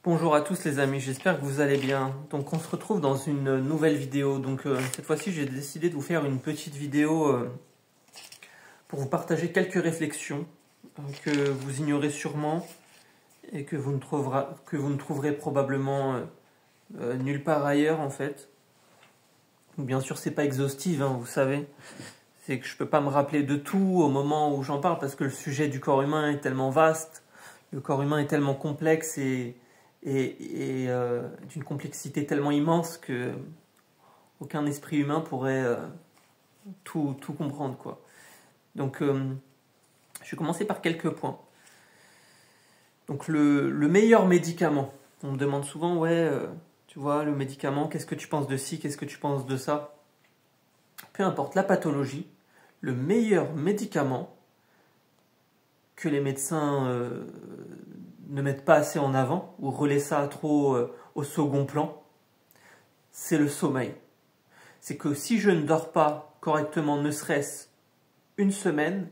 Bonjour à tous les amis, j'espère que vous allez bien. Donc on se retrouve dans une nouvelle vidéo. Donc cette fois-ci j'ai décidé de vous faire une petite vidéo pour vous partager quelques réflexions que vous ignorez sûrement et que vous ne trouverez probablement nulle part ailleurs en fait. Bien sûr c'est pas exhaustif, hein, vous savez. C'est que je peux pas me rappeler de tout au moment où j'en parle parce que le sujet du corps humain est tellement vaste, le corps humain est tellement complexe et d'une complexité tellement immense que aucun esprit humain pourrait tout comprendre, quoi. Donc, je vais commencer par quelques points. Donc, le meilleur médicament. On me demande souvent, ouais, tu vois, le médicament, qu'est-ce que tu penses de ci, qu'est-ce que tu penses de ça? Peu importe la pathologie, le meilleur médicament que les médecins ne mettent pas assez en avant ou relaient ça trop au second plan, c'est le sommeil. C'est que si je ne dors pas correctement, ne serait-ce une semaine,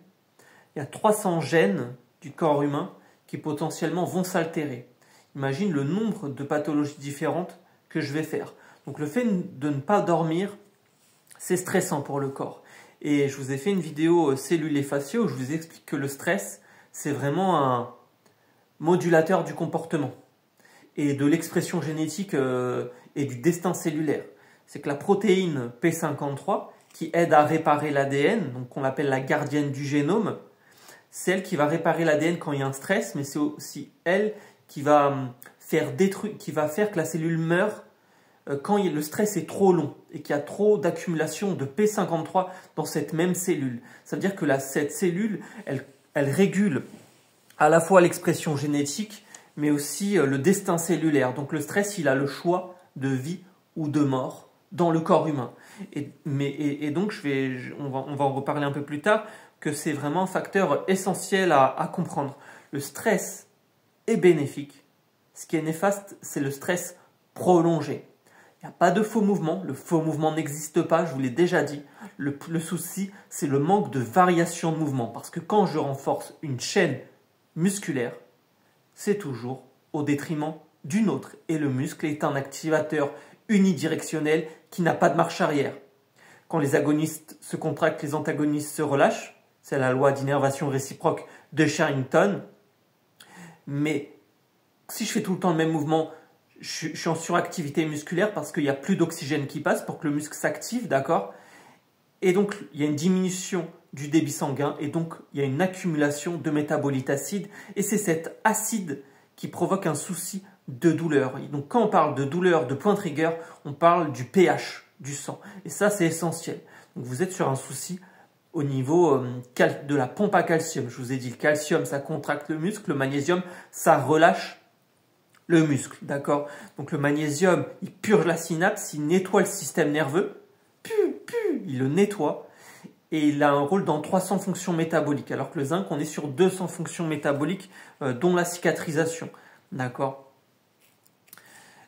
il y a 300 gènes du corps humain qui potentiellement vont s'altérer. Imagine le nombre de pathologies différentes que je vais faire. Donc le fait de ne pas dormir, c'est stressant pour le corps. Et je vous ai fait une vidéo cellules et fasciaux où je vous explique que le stress, c'est vraiment un modulateur du comportement et de l'expression génétique et du destin cellulaire. C'est que la protéine P53 qui aide à réparer l'ADN, donc qu'on appelle la gardienne du génome, c'est elle qui va réparer l'ADN quand il y a un stress, mais c'est aussi elle qui va faire que la cellule meure quand le stress est trop long et qu'il y a trop d'accumulation de P53 dans cette même cellule. Ça veut dire que cette cellule, elle régule à la fois l'expression génétique, mais aussi le destin cellulaire. Donc le stress, il a le choix de vie ou de mort dans le corps humain. Et donc, on va en reparler un peu plus tard, que c'est vraiment un facteur essentiel à comprendre. Le stress est bénéfique. Ce qui est néfaste, c'est le stress prolongé. Il n'y a pas de faux mouvement. Le faux mouvement n'existe pas, je vous l'ai déjà dit. Le souci, c'est le manque de variation de mouvement. Parce que quand je renforce une chaîne musculaire, c'est toujours au détriment d'une autre. Et le muscle est un activateur unidirectionnel qui n'a pas de marche arrière. Quand les agonistes se contractent, les antagonistes se relâchent. C'est la loi d'innervation réciproque de Sherrington. Mais si je fais tout le temps le même mouvement, je suis en suractivité musculaire parce qu'il n'y a plus d'oxygène qui passe pour que le muscle s'active, d'accord? Et donc, il y a une diminution du débit sanguin et donc il y a une accumulation de métabolites acides et c'est cet acide qui provoque un souci de douleur. Et donc quand on parle de douleur, de point trigger, on parle du pH du sang et ça c'est essentiel. Donc vous êtes sur un souci au niveau de la pompe à calcium. Je vous ai dit le calcium ça contracte le muscle, le magnésium ça relâche le muscle, d'accord? Donc le magnésium il purge la synapse, il nettoie le système nerveux, il le nettoie. Et il a un rôle dans 300 fonctions métaboliques, alors que le zinc, on est sur 200 fonctions métaboliques, dont la cicatrisation. D'accord?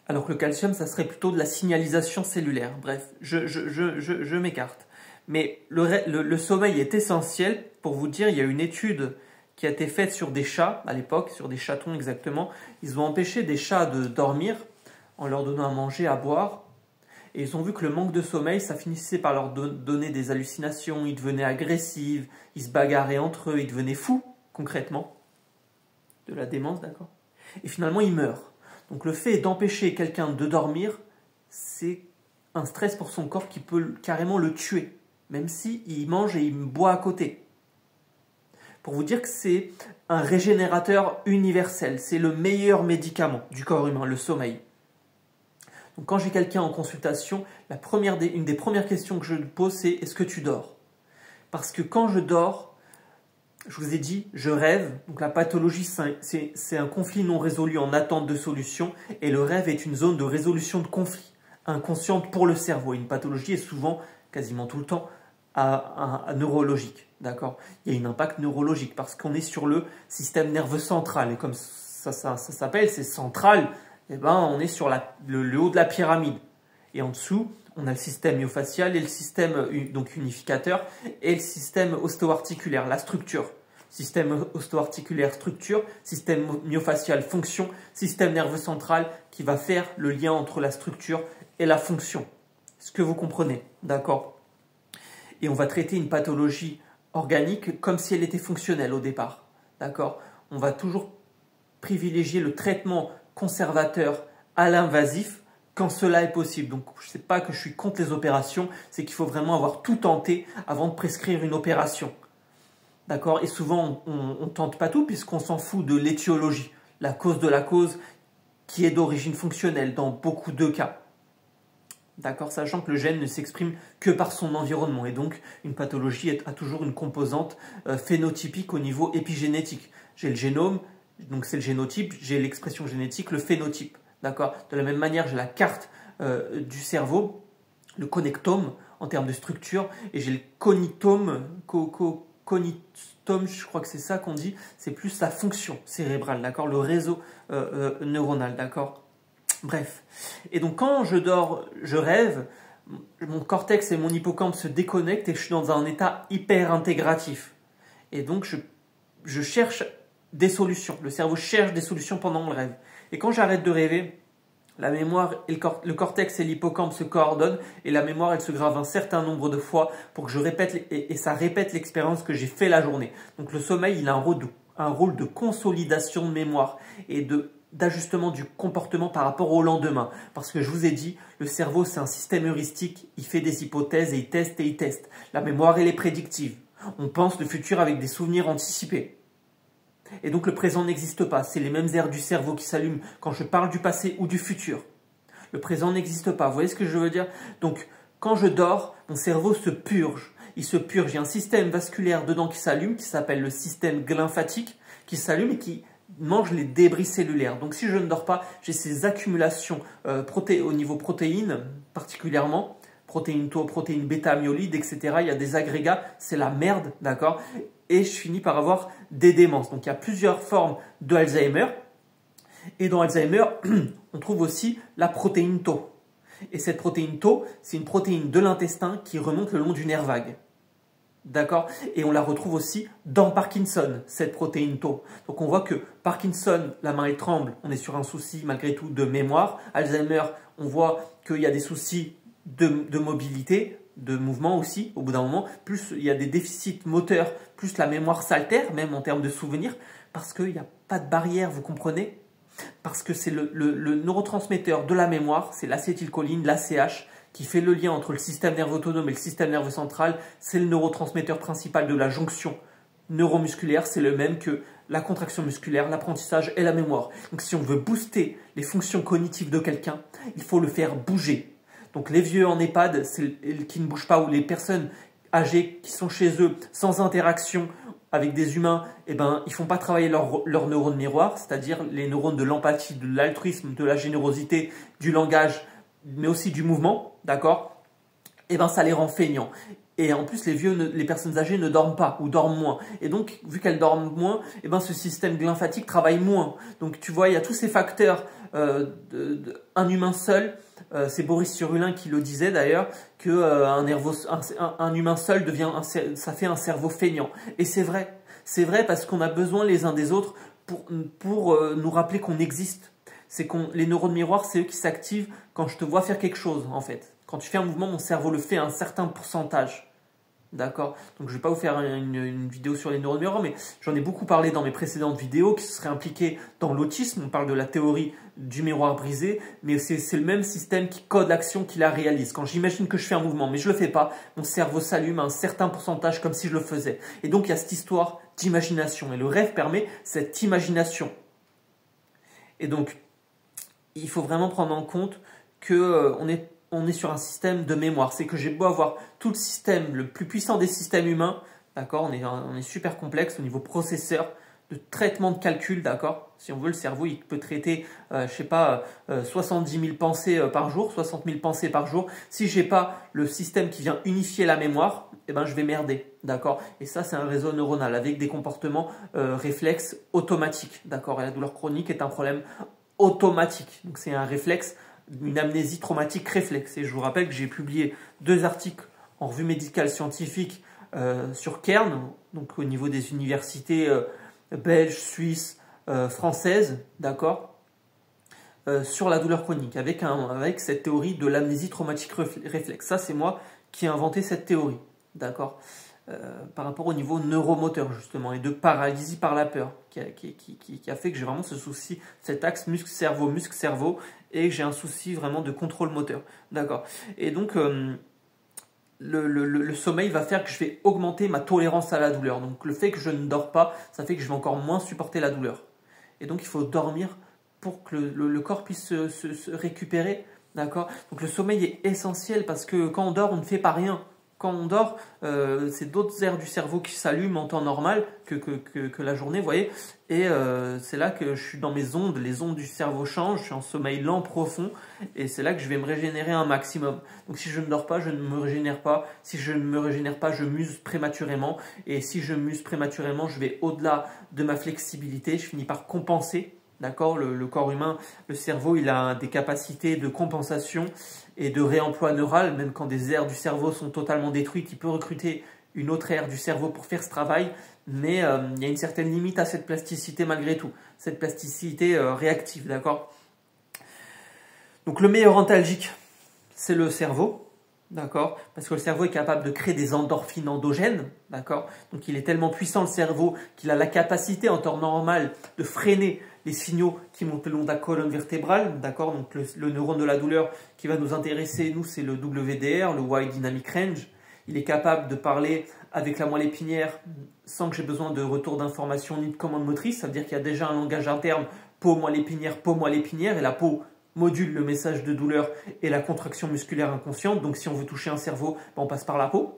Alors que le calcium, ça serait plutôt de la signalisation cellulaire. Bref, je m'écarte. Mais le sommeil est essentiel. Pour vous dire, il y a une étude qui a été faite sur des chats, à l'époque, sur des chatons exactement. Ils ont empêché des chats de dormir en leur donnant à manger, à boire. Et ils ont vu que le manque de sommeil, ça finissait par leur donner des hallucinations, ils devenaient agressifs, ils se bagarraient entre eux, ils devenaient fous, concrètement. De la démence, d'accord? Et finalement, ils meurent. Donc le fait d'empêcher quelqu'un de dormir, c'est un stress pour son corps qui peut carrément le tuer, même s'il mange et il boit à côté. Pour vous dire que c'est un régénérateur universel, c'est le meilleur médicament du corps humain, le sommeil. Donc quand j'ai quelqu'un en consultation, une des premières questions que je lui pose, c'est « Est-ce que tu dors ?» Parce que quand je dors, je vous ai dit, je rêve. Donc la pathologie, c'est un conflit non résolu en attente de solution. Et le rêve est une zone de résolution de conflit inconsciente pour le cerveau. Et une pathologie est souvent, quasiment tout le temps, neurologique. D'accord? Il y a un impact neurologique parce qu'on est sur le système nerveux central. Et comme ça s'appelle, c'est central. Eh ben, on est sur le haut de la pyramide. Et en dessous, on a le système myofascial et le système donc unificateur et le système ostéo-articulaire, la structure. système osto-articulaire, structure, système myofacial, fonction, système nerveux central qui va faire le lien entre la structure et la fonction. Est-ce que vous comprenez? D'accord. Et on va traiter une pathologie organique comme si elle était fonctionnelle au départ. D'accord. On va toujours privilégier le traitement conservateur à l'invasif quand cela est possible. Donc, je ne sais pas que je suis contre les opérations, c'est qu'il faut vraiment avoir tout tenté avant de prescrire une opération. D'accord? Et souvent, on ne tente pas tout puisqu'on s'en fout de l'étiologie, la cause de la cause qui est d'origine fonctionnelle dans beaucoup de cas. D'accord? Sachant que le gène ne s'exprime que par son environnement et donc une pathologie a toujours une composante phénotypique au niveau épigénétique. J'ai le génome, donc c'est le génotype, j'ai l'expression génétique, le phénotype. D'accord? De la même manière, j'ai la carte du cerveau, le connectome en termes de structure, et j'ai le cognitome, je crois que c'est ça qu'on dit, c'est plus la fonction cérébrale, d'accord? Le réseau neuronal, d'accord? Bref. Et donc quand je dors, je rêve, mon cortex et mon hippocampe se déconnectent et je suis dans un état hyper intégratif. Et donc je cherche des solutions. Le cerveau cherche des solutions pendant le rêve. Et quand j'arrête de rêver, la mémoire et le cortex et l'hippocampe se coordonnent et la mémoire, elle se grave un certain nombre de fois pour que je répète et ça répète l'expérience que j'ai fait la journée. Donc le sommeil, il a un rôle de consolidation de mémoire et d'ajustement du comportement par rapport au lendemain. Parce que je vous ai dit, le cerveau, c'est un système heuristique, il fait des hypothèses et il teste et il teste. La mémoire, elle est prédictive. On pense le futur avec des souvenirs anticipés. Et donc le présent n'existe pas, c'est les mêmes aires du cerveau qui s'allument quand je parle du passé ou du futur. Le présent n'existe pas, vous voyez ce que je veux dire? Donc quand je dors, mon cerveau se purge. Il se purge, il y a un système vasculaire dedans qui s'allume, qui s'appelle le système lymphatique, qui s'allume et qui mange les débris cellulaires. Donc si je ne dors pas, j'ai ces accumulations au niveau protéines particulièrement, protéines tau, protéines bêta-amyloïdes, etc. Il y a des agrégats, c'est la merde, d'accord? Et je finis par avoir des démences. Donc il y a plusieurs formes de Alzheimer. Et dans Alzheimer, on trouve aussi la protéine tau. Et cette protéine tau, c'est une protéine de l'intestin qui remonte le long du nerf vague. D'accord? Et on la retrouve aussi dans Parkinson, cette protéine tau. Donc on voit que Parkinson, la main elle tremble, on est sur un souci malgré tout de mémoire. Alzheimer, on voit qu'il y a des soucis de mobilité, de mouvement aussi, au bout d'un moment. Plus il y a des déficits moteurs, plus la mémoire s'altère, même en termes de souvenirs, parce qu'il n'y a pas de barrière, vous comprenez? Parce que c'est le neurotransmetteur de la mémoire, c'est l'acétylcholine, l'ACH, qui fait le lien entre le système nerveux autonome et le système nerveux central. C'est le neurotransmetteur principal de la jonction neuromusculaire, c'est le même que la contraction musculaire, l'apprentissage et la mémoire. Donc si on veut booster les fonctions cognitives de quelqu'un, il faut le faire bouger. Donc les vieux en EHPAD qui ne bougent pas ou les personnes âgées qui sont chez eux sans interaction avec des humains, eh ben, ils ne font pas travailler leurs neurones miroirs, c'est-à-dire les neurones de l'empathie, de l'altruisme, de la générosité, du langage, mais aussi du mouvement, d'accord? Eh ben, ça les rend feignants. Et en plus, les personnes âgées ne dorment pas ou dorment moins. Et donc, vu qu'elles dorment moins, eh ben, ce système lymphatique travaille moins. Donc, tu vois, il y a tous ces facteurs. Un humain seul, c'est Boris Cyrulin qui le disait d'ailleurs, qu'un humain seul ça fait un cerveau feignant. Et c'est vrai parce qu'on a besoin les uns des autres pour nous rappeler qu'on existe. C'est les neurones miroirs, c'est eux qui s'activent quand je te vois faire quelque chose en fait. Quand tu fais un mouvement, mon cerveau le fait à un certain pourcentage. D'accord? Donc je ne vais pas vous faire une vidéo sur les neurones miroirs, mais j'en ai beaucoup parlé dans mes précédentes vidéos qui se seraient impliquées dans l'autisme. On parle de la théorie du miroir brisé, mais c'est le même système qui code l'action, qui la réalise. Quand j'imagine que je fais un mouvement, mais je ne le fais pas, mon cerveau s'allume à un certain pourcentage comme si je le faisais. Et donc il y a cette histoire d'imagination. Et le rêve permet cette imagination. Et donc, il faut vraiment prendre en compte qu'on est sur un système de mémoire. C'est que j'ai beau avoir tout le système, le plus puissant des systèmes humains, d'accord, on est super complexe au niveau processeur, de traitement de calcul, d'accord. Si on veut, le cerveau, il peut traiter, 70 000 pensées par jour, 60 000 pensées par jour. Si j'ai pas le système qui vient unifier la mémoire, eh ben, je vais merder, d'accord. Et ça, c'est un réseau neuronal avec des comportements réflexes automatiques, d'accord. Et la douleur chronique est un problème automatique. Donc, c'est un réflexe, une amnésie traumatique réflexe. Et je vous rappelle que j'ai publié 2 articles en revue médicale scientifique sur Cairn, donc au niveau des universités belges, suisses, françaises, d'accord, sur la douleur chronique, avec cette théorie de l'amnésie traumatique réflexe. Ça, c'est moi qui ai inventé cette théorie, d'accord, par rapport au niveau neuromoteur, justement, et de paralysie par la peur, qui a fait que j'ai vraiment ce souci, cet axe muscle-cerveau, et j'ai un souci vraiment de contrôle moteur, d'accord. Et donc, le sommeil va faire que je vais augmenter ma tolérance à la douleur. Donc, le fait que je ne dors pas, ça fait que je vais encore moins supporter la douleur. Et donc, il faut dormir pour que le corps puisse se récupérer, d'accord. Donc le sommeil est essentiel parce que quand on dort, on ne fait pas rien. Quand on dort, c'est d'autres aires du cerveau qui s'allument en temps normal que la journée, vous voyez. Et c'est là que je suis dans mes ondes, les ondes du cerveau changent, je suis en sommeil lent, profond, et c'est là que je vais me régénérer un maximum. Donc si je ne dors pas, je ne me régénère pas. Si je ne me régénère pas, je m'use prématurément. Et si je m'use prématurément, je vais au-delà de ma flexibilité, je finis par compenser. D'accord, le corps humain, le cerveau, il a des capacités de compensation et de réemploi neural, même quand des aires du cerveau sont totalement détruites, il peut recruter une autre aire du cerveau pour faire ce travail, mais il y a une certaine limite à cette plasticité malgré tout, cette plasticité réactive, d'accord. Donc le meilleur antalgique, c'est le cerveau, d'accord, parce que le cerveau est capable de créer des endorphines endogènes, d'accord. Donc il est tellement puissant le cerveau qu'il a la capacité en temps normal de freiner les signaux qui montent le long de la colonne vertébrale, d'accord. Donc le neurone de la douleur qui va nous intéresser, nous, c'est le WDR, le Wide Dynamic Range. Il est capable de parler avec la moelle épinière sans que j'ai besoin de retour d'information ni de commande motrice. Ça veut dire qu'il y a déjà un langage interne peau-moelle épinière, et la peau module le message de douleur et la contraction musculaire inconsciente. Donc si on veut toucher un cerveau, on passe par la peau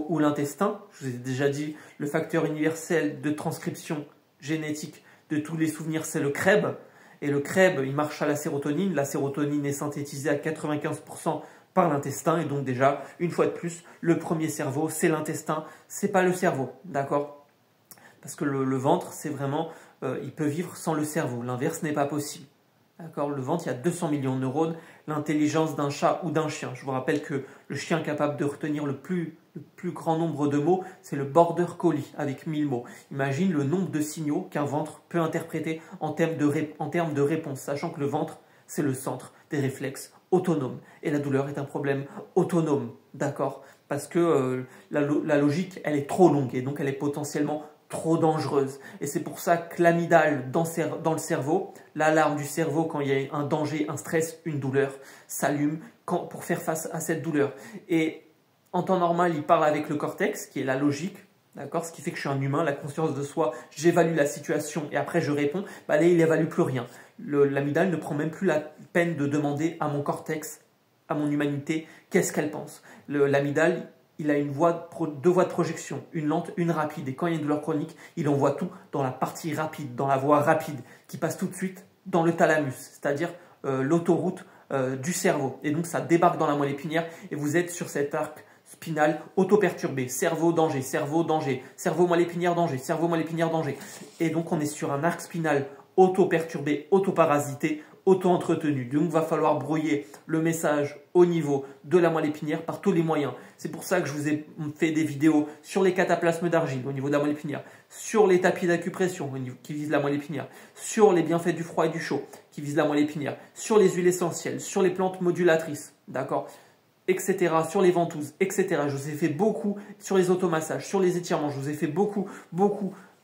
ou l'intestin. Je vous ai déjà dit, le facteur universel de transcription génétique de tous les souvenirs, c'est le CREB. Et le CREB, il marche à la sérotonine. La sérotonine est synthétisée à 95% par l'intestin. Et donc déjà, une fois de plus, le premier cerveau, c'est l'intestin, c'est pas le cerveau, d'accord? Parce que le ventre, c'est vraiment, il peut vivre sans le cerveau. L'inverse n'est pas possible. D'accord, le ventre, il y a 200 millions de neurones, l'intelligence d'un chat ou d'un chien. Je vous rappelle que le chien capable de retenir le plus grand nombre de mots, c'est le border collie avec 1000 mots. Imagine le nombre de signaux qu'un ventre peut interpréter en termes de réponse, sachant que le ventre, c'est le centre des réflexes autonomes. Et la douleur est un problème autonome, d'accord? Parce que la logique, elle est trop longue et donc elle est potentiellement trop dangereuse. Et c'est pour ça que l'amygdale dans le cerveau, l'alarme du cerveau quand il y a un danger, un stress, une douleur, s'allume pour faire face à cette douleur. Et en temps normal, il parle avec le cortex, qui est la logique, d'accord, ce qui fait que je suis un humain, la conscience de soi, j'évalue la situation et après je réponds. Bah là, il n'évalue plus rien. L'amygdale ne prend même plus la peine de demander à mon cortex, à mon humanité, qu'est-ce qu'elle pense. L'amygdale, il a deux voies de projection, une lente, une rapide. Et quand il y a une douleur chronique, il envoie tout dans la partie rapide, dans la voie rapide, qui passe tout de suite dans le thalamus, c'est-à-dire l'autoroute du cerveau. Et donc ça débarque dans la moelle épinière et vous êtes sur cet arc spinal auto-perturbé. Cerveau, danger, cerveau, danger, cerveau, moelle épinière, danger, cerveau, moelle épinière, danger. Et donc on est sur un arc spinal auto-perturbé, auto-parasité, auto-entretenu. Donc il va falloir brouiller le message au niveau de la moelle épinière par tous les moyens. C'est pour ça que je vous ai fait des vidéos sur les cataplasmes d'argile au niveau de la moelle épinière, sur les tapis d'acupression qui visent la moelle épinière, sur les bienfaits du froid et du chaud qui visent la moelle épinière, sur les huiles essentielles, sur les plantes modulatrices, d'accord, etc., sur les ventouses, etc. Je vous ai fait beaucoup sur les automassages, sur les étirements, je vous ai fait beaucoup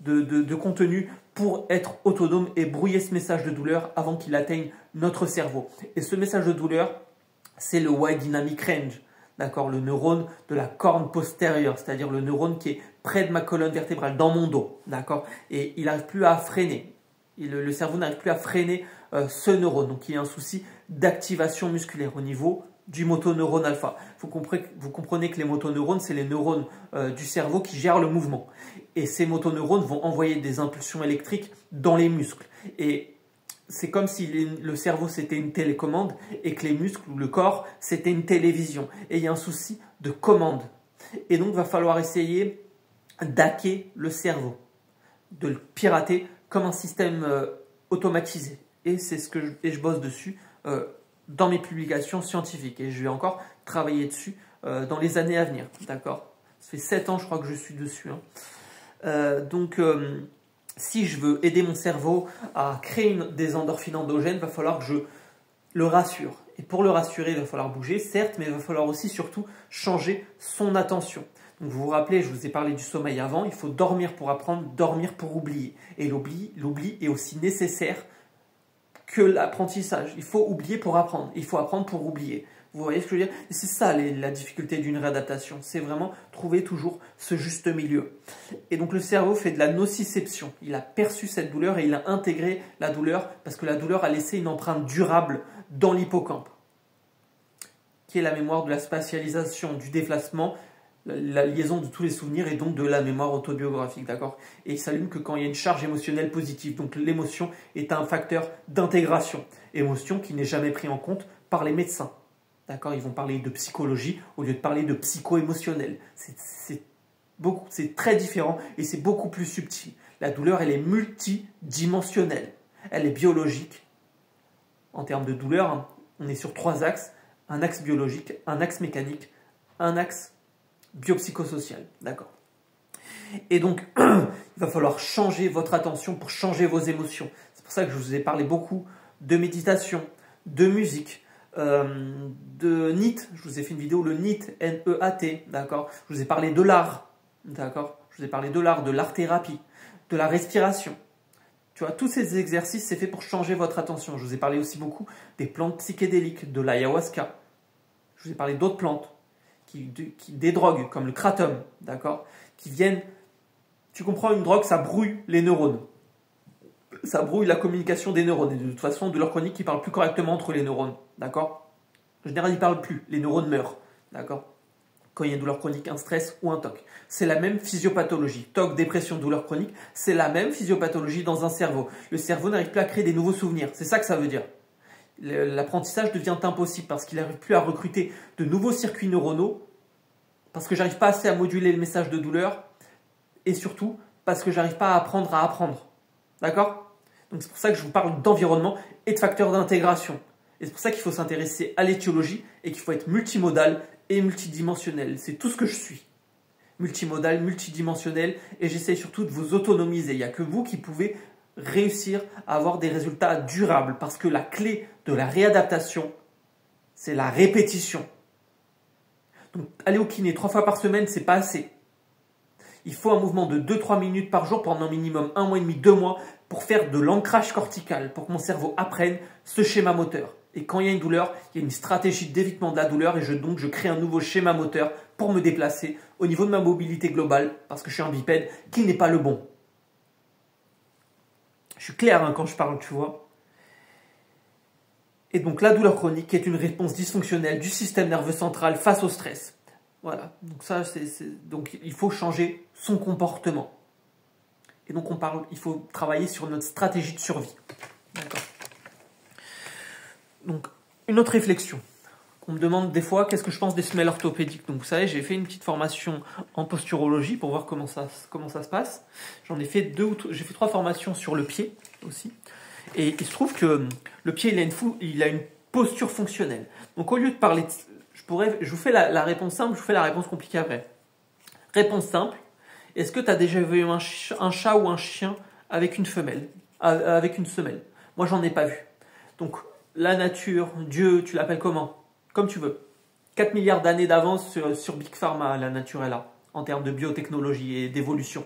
de contenu pour être autonome et brouiller ce message de douleur avant qu'il atteigne notre cerveau. Et ce message de douleur, c'est le Wide Dynamic Range, d'accord, le neurone de la corne postérieure, c'est-à-dire le neurone qui est près de ma colonne vertébrale, dans mon dos, d'accord, et il n'arrive plus à freiner. Le cerveau n'arrive plus à freiner ce neurone, donc il y a un souci d'activation musculaire au niveau du motoneurone alpha. Vous comprenez que les motoneurones, c'est les neurones du cerveau qui gèrent le mouvement. Et ces motoneurones vont envoyer des impulsions électriques dans les muscles. Et c'est comme si le cerveau, c'était une télécommande et que les muscles ou le corps, c'était une télévision. Et il y a un souci de commande. Et donc, il va falloir essayer d'hacker le cerveau, de le pirater comme un système automatisé. Et c'est ce que je bosse dessus dans mes publications scientifiques. Et je vais encore travailler dessus dans les années à venir. D'accord ? Ça fait 7 ans, je crois que je suis dessus. Si je veux aider mon cerveau à créer des endorphines endogènes, il va falloir que je le rassure. Et pour le rassurer, il va falloir bouger, certes, mais il va falloir aussi surtout changer son attention. Donc vous vous rappelez, je vous ai parlé du sommeil avant, il faut dormir pour apprendre, dormir pour oublier. Et l'oubli est aussi nécessaire que l'apprentissage. Il faut oublier pour apprendre, il faut apprendre pour oublier. Vous voyez ce que je veux dire? C'est ça la difficulté d'une réadaptation, c'est vraiment trouver toujours ce juste milieu. Et donc le cerveau fait de la nociception, il a perçu cette douleur et il a intégré la douleur parce que la douleur a laissé une empreinte durable dans l'hippocampe, qui est la mémoire de la spatialisation, du déplacement, la liaison de tous les souvenirs et donc de la mémoire autobiographique, d'accord? Et il s'allume que quand il y a une charge émotionnelle positive. Donc l'émotion est un facteur d'intégration. Émotion qui n'est jamais pris en compte par les médecins, d'accord? Ils vont parler de psychologie au lieu de parler de psycho-émotionnel. C'est très différent et c'est beaucoup plus subtil. La douleur, elle est multidimensionnelle. Elle est biologique. En termes de douleur, on est sur 3 axes. Un axe biologique, un axe mécanique, un axe biopsychosocial, d'accord. Et donc, il va falloir changer votre attention pour changer vos émotions. C'est pour ça que je vous ai parlé beaucoup de méditation, de musique, de NEAT. Je vous ai fait une vidéo, le NEAT, N-E-A-T, d'accord. Je vous ai parlé de l'art, d'accord. Je vous ai parlé de l'art-thérapie, de la respiration. Tu vois, tous ces exercices, c'est fait pour changer votre attention. Je vous ai parlé aussi beaucoup des plantes psychédéliques, de l'ayahuasca. Je vous ai parlé d'autres plantes. Des drogues comme le kratom, d'accord, qui viennent, tu comprends, une drogue, ça brouille les neurones. Ça brouille la communication des neurones. Et de toute façon, douleur chronique, ils ne parlent plus correctement entre les neurones, d'accord. En général, ils ne parlent plus, les neurones meurent, d'accord, quand il y a une douleur chronique, un stress ou un TOC. C'est la même physiopathologie. TOC, dépression, douleur chronique, c'est la même physiopathologie dans un cerveau. Le cerveau n'arrive plus à créer des nouveaux souvenirs, c'est ça que ça veut dire. L'apprentissage devient impossible parce qu'il n'arrive plus à recruter de nouveaux circuits neuronaux, parce que j'arrive pas assez à moduler le message de douleur, et surtout parce que j'arrive pas à apprendre à apprendre. D'accord? Donc c'est pour ça que je vous parle d'environnement et de facteurs d'intégration. Et c'est pour ça qu'il faut s'intéresser à l'étiologie et qu'il faut être multimodal et multidimensionnel. C'est tout ce que je suis. Multimodal, multidimensionnel, et j'essaie surtout de vous autonomiser. Il n'y a que vous qui pouvez réussir à avoir des résultats durables parce que la clé de la réadaptation, c'est la répétition. Donc aller au kiné 3 fois par semaine, c'est pas assez. Il faut un mouvement de 2-3 minutes par jour pendant minimum 1 mois et demi, 2 mois pour faire de l'ancrage cortical, pour que mon cerveau apprenne ce schéma moteur. Et quand il y a une douleur, il y a une stratégie d'évitement de la douleur et donc je crée un nouveau schéma moteur pour me déplacer au niveau de ma mobilité globale, parce que je suis un bipède, qui n'est pas le bon. Je suis clair quand je parle, tu vois. Et donc la douleur chronique est une réponse dysfonctionnelle du système nerveux central face au stress. Voilà, donc donc il faut changer son comportement. Et donc il faut travailler sur notre stratégie de survie. D'accord. Donc une autre réflexion. On me demande des fois qu'est-ce que je pense des semelles orthopédiques. Donc vous savez, j'ai fait une petite formation en posturologie pour voir comment ça se passe. J'en ai fait j'ai fait 3 formations sur le pied aussi. Et il se trouve que le pied, il a une posture fonctionnelle. Donc au lieu de parler, je vous fais la réponse simple, je vous fais la réponse compliquée après. Réponse simple, est-ce que tu as déjà vu un chat ou un chien avec une femelle, avec une semelle? Moi, j'en ai pas vu. Donc la nature, Dieu, tu l'appelles comment? Comme tu veux. 4 milliards d'années d'avance sur Big Pharma, la nature est là, en termes de biotechnologie et d'évolution.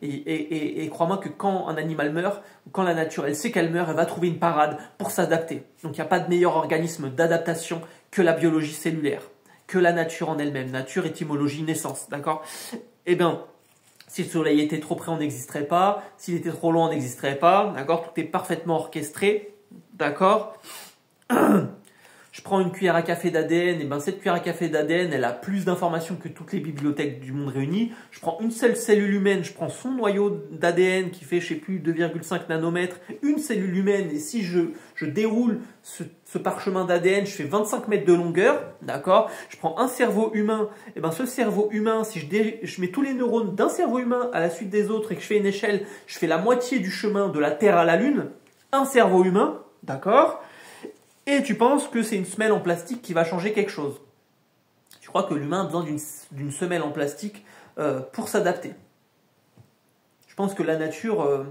Et crois-moi que quand un animal meurt, quand la nature, elle sait qu'elle meurt, elle va trouver une parade pour s'adapter. Donc il n'y a pas de meilleur organisme d'adaptation que la biologie cellulaire, que la nature en elle-même. Nature, étymologie, naissance, d'accord? Eh bien, si le soleil était trop près, on n'existerait pas. S'il était trop loin, on n'existerait pas, d'accord? Tout est parfaitement orchestré, d'accord? Je prends une cuillère à café d'ADN, et ben cette cuillère à café d'ADN, elle a plus d'informations que toutes les bibliothèques du monde réunies. Je prends une seule cellule humaine, je prends son noyau d'ADN qui fait, je sais plus, 2,5 nanomètres, une cellule humaine, et si je déroule ce parchemin d'ADN, je fais 25 mètres de longueur, d'accord? Je prends un cerveau humain, et ben ce cerveau humain, si je mets tous les neurones d'un cerveau humain à la suite des autres et que je fais une échelle, je fais la moitié du chemin de la Terre à la Lune, un cerveau humain, d'accord? Et tu penses que c'est une semelle en plastique qui va changer quelque chose. Je crois que l'humain a besoin d'une semelle en plastique pour s'adapter. Je pense que la nature,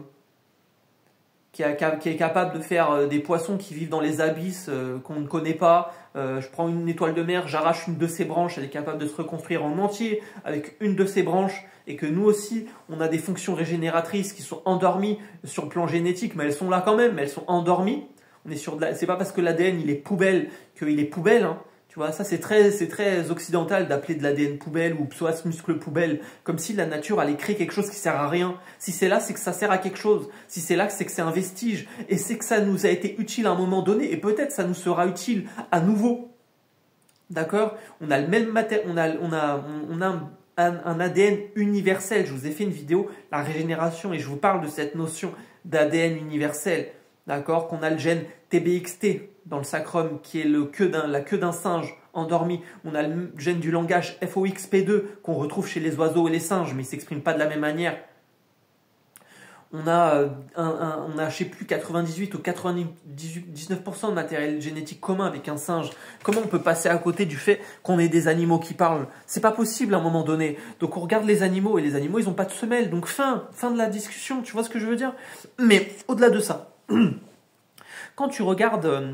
qui est capable de faire des poissons qui vivent dans les abysses qu'on ne connaît pas, je prends une étoile de mer, j'arrache une de ses branches, elle est capable de se reconstruire en entier avec une de ses branches, et que nous aussi, on a des fonctions régénératrices qui sont endormies sur le plan génétique, mais elles sont là quand même, mais elles sont endormies. C'est pas parce que l'ADN il est poubelle qu'il est poubelle, hein. Tu vois, ça c'est très occidental d'appeler de l'ADN poubelle ou psoas muscle poubelle, comme si la nature allait créer quelque chose qui sert à rien. Si c'est là, c'est que ça sert à quelque chose. Si c'est là, c'est que c'est un vestige. Et c'est que ça nous a été utile à un moment donné, et peut-être ça nous sera utile à nouveau. D'accord? On a le même on a un ADN universel. Je vous ai fait une vidéo, la régénération, et je vous parle de cette notion d'ADN universel. D'accord? Qu'on a le gène TBXT dans le sacrum, qui est la queue d'un singe endormi. On a le gène du langage FOXP2 qu'on retrouve chez les oiseaux et les singes, mais il ne s'exprime pas de la même manière. On a, je ne sais plus, 98 ou 99% de matériel génétique commun avec un singe. Comment on peut passer à côté du fait qu'on ait des animaux qui parlent? C'est pas possible à un moment donné. Donc on regarde les animaux, et les animaux, ils n'ont pas de semelle. Donc fin de la discussion, tu vois ce que je veux dire? Mais au-delà de ça, quand tu regardes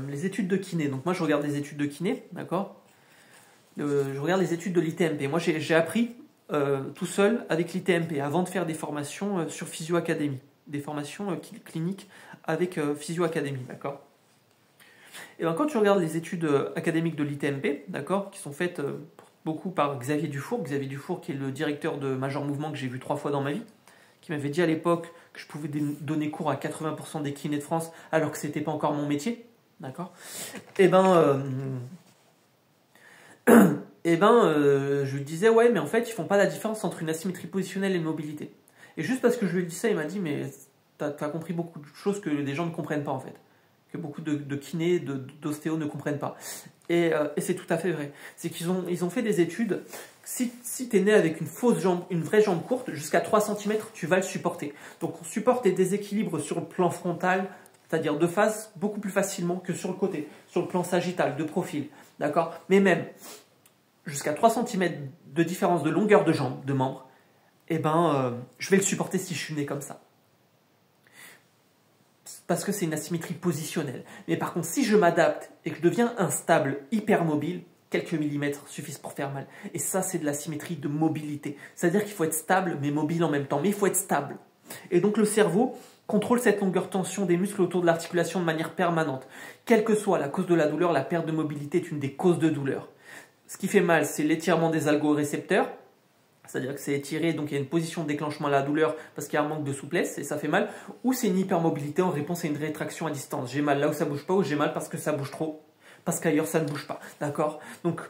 les études de kiné, donc moi je regarde les études de kiné, d'accord? Je regarde les études de l'ITMP. Moi j'ai appris tout seul avec l'ITMP avant de faire des formations sur Physio Academy, des formations cliniques avec Physio Academy, d'accord? Et ben quand tu regardes les études académiques de l'ITMP, d'accord, qui sont faites beaucoup par Xavier Dufour qui est le directeur de Major Mouvement que j'ai vu 3 fois dans ma vie, qui m'avait dit à l'époque que je pouvais donner cours à 80% des kinés de France alors que ce n'était pas encore mon métier, d'accord? Et je lui disais, ouais, mais en fait, ils font pas la différence entre une asymétrie positionnelle et une mobilité. Et juste parce que je lui ai dit ça, il m'a dit, mais t'as compris beaucoup de choses que des gens ne comprennent pas en fait. Que beaucoup de kinés, d'ostéos ne comprennent pas. Et c'est tout à fait vrai. C'est qu'ils ont fait des études. Si tu es né avec une fausse jambe, une vraie jambe courte, jusqu'à 3 cm, tu vas le supporter. Donc on supporte les déséquilibres sur le plan frontal, c'est-à-dire de face, beaucoup plus facilement que sur le côté, sur le plan sagittal, de profil. D'accord? Mais même jusqu'à 3 cm de différence de longueur de jambe, de membre, je vais le supporter si je suis né comme ça. Parce que c'est une asymétrie positionnelle. Mais par contre, si je m'adapte et que je deviens instable, hypermobile, quelques millimètres suffisent pour faire mal. Et ça, c'est de l'asymétrie de mobilité. C'est-à-dire qu'il faut être stable, mais mobile en même temps. Mais il faut être stable. Et donc le cerveau contrôle cette longueur tension des muscles autour de l'articulation de manière permanente. Quelle que soit la cause de la douleur, la perte de mobilité est une des causes de douleur. Ce qui fait mal, c'est l'étirement des algorécepteurs. C'est-à-dire que c'est étiré, donc il y a une position de déclenchement à la douleur parce qu'il y a un manque de souplesse et ça fait mal. Ou c'est une hypermobilité en réponse à une rétraction à distance. J'ai mal là où ça ne bouge pas, ou j'ai mal parce que ça bouge trop, parce qu'ailleurs ça ne bouge pas. D'accord? Donc,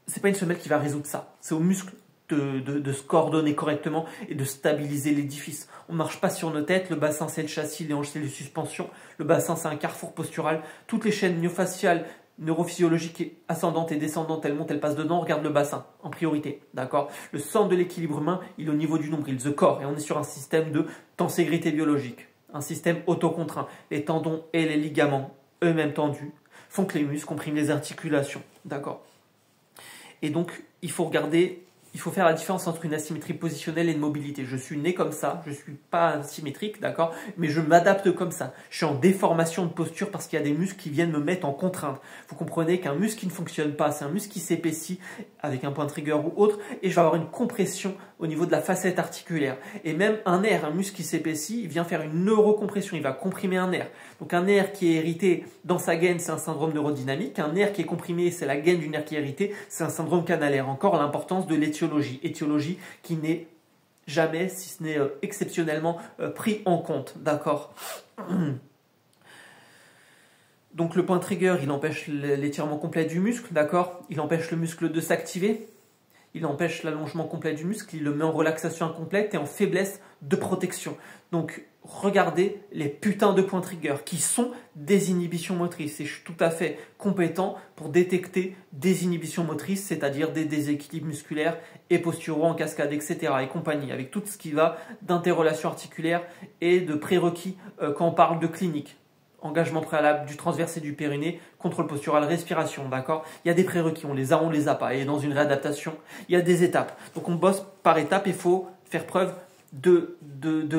c'est pas une semelle qui va résoudre ça. C'est au muscle de se coordonner correctement et de stabiliser l'édifice. On ne marche pas sur nos têtes. Le bassin, c'est le châssis, les hanches, c'est les suspensions. Le bassin, c'est un carrefour postural. Toutes les chaînes myofasciales, neurophysiologiques ascendantes et descendantes, elles montent, elles passent dedans. On regarde le bassin en priorité, d'accord? Le centre de l'équilibre humain, il est au niveau du nombril, the corps, et on est sur un système de tenségrité biologique, un système autocontraint. Les tendons et les ligaments, eux-mêmes tendus, font que les muscles compriment les articulations, d'accord? Et donc, il faut faire la différence entre une asymétrie positionnelle et une mobilité. Je suis né comme ça, je ne suis pas symétrique, d'accord, mais je m'adapte comme ça. Je suis en déformation de posture parce qu'il y a des muscles qui viennent me mettre en contrainte. Vous comprenez qu'un muscle qui ne fonctionne pas, c'est un muscle qui s'épaissit avec un point trigger ou autre, et je vais avoir une compression au niveau de la facette articulaire. Et même un nerf, un muscle qui s'épaissit, il vient faire une neurocompression, il va comprimer un nerf. Donc un nerf qui est hérité dans sa gaine, c'est un syndrome neurodynamique. Un nerf qui est comprimé, c'est la gaine du nerf qui est hérité, c'est un syndrome canalaire. Encore l'importance de l'étiologie. Étiologie qui n'est jamais, si ce n'est exceptionnellement, pris en compte. D'accord? Donc le point trigger, il empêche l'étirement complet du muscle, d'accord? Il empêche le muscle de s'activer. Il empêche l'allongement complet du muscle, il le met en relaxation incomplète et en faiblesse de protection. Donc, regardez les putains de points trigger qui sont des inhibitions motrices. Et je suis tout à fait compétent pour détecter des inhibitions motrices, c'est-à-dire des déséquilibres musculaires et posturaux en cascade, etc. et compagnie, avec tout ce qui va d'interrelation articulaire et de prérequis quand on parle de clinique engagement préalable du transverse et du périnée, contrôle postural, respiration, d'accord? Il y a des prérequis, on les a pas. Et dans une réadaptation, il y a des étapes. Donc on bosse par étapes, il faut faire preuve de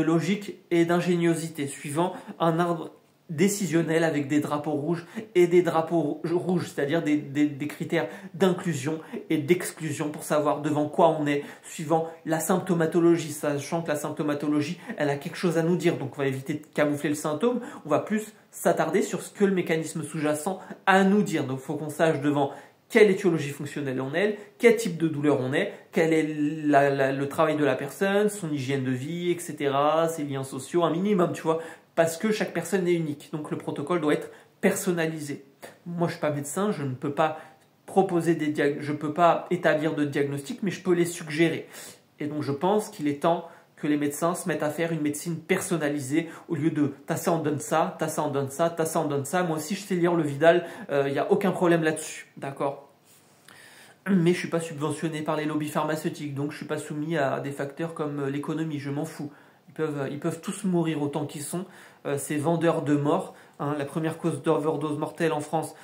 logique et d'ingéniosité, suivant un arbre décisionnel avec des drapeaux rouges et des drapeaux rouges, c'est-à-dire des critères d'inclusion et d'exclusion pour savoir devant quoi on est, suivant la symptomatologie, sachant que la symptomatologie, elle a quelque chose à nous dire, donc on va éviter de camoufler le symptôme, on va plus s'attarder sur ce que le mécanisme sous-jacent a à nous dire, donc il faut qu'on sache devant quelle étiologie fonctionnelle on est, quel type de douleur on est, quel est le travail de la personne, son hygiène de vie, etc., ses liens sociaux, un minimum, tu vois, parce que chaque personne est unique. Donc le protocole doit être personnalisé. Moi, je ne suis pas médecin, je ne peux pas je peux pas établir de diagnostic, mais je peux les suggérer. Et donc je pense qu'il est temps que les médecins se mettent à faire une médecine personnalisée au lieu de « t'as ça, on donne ça, t'as ça, on donne ça, t'as ça, on donne ça ». Moi aussi, je sais lire le Vidal, il n'y a aucun problème là-dessus, d'accord? Mais je ne suis pas subventionné par les lobbies pharmaceutiques, donc je ne suis pas soumis à des facteurs comme l'économie, je m'en fous. Ils peuvent tous mourir autant qu'ils sont, ces vendeurs de mort. Hein, la première cause d'overdose mortelle en France,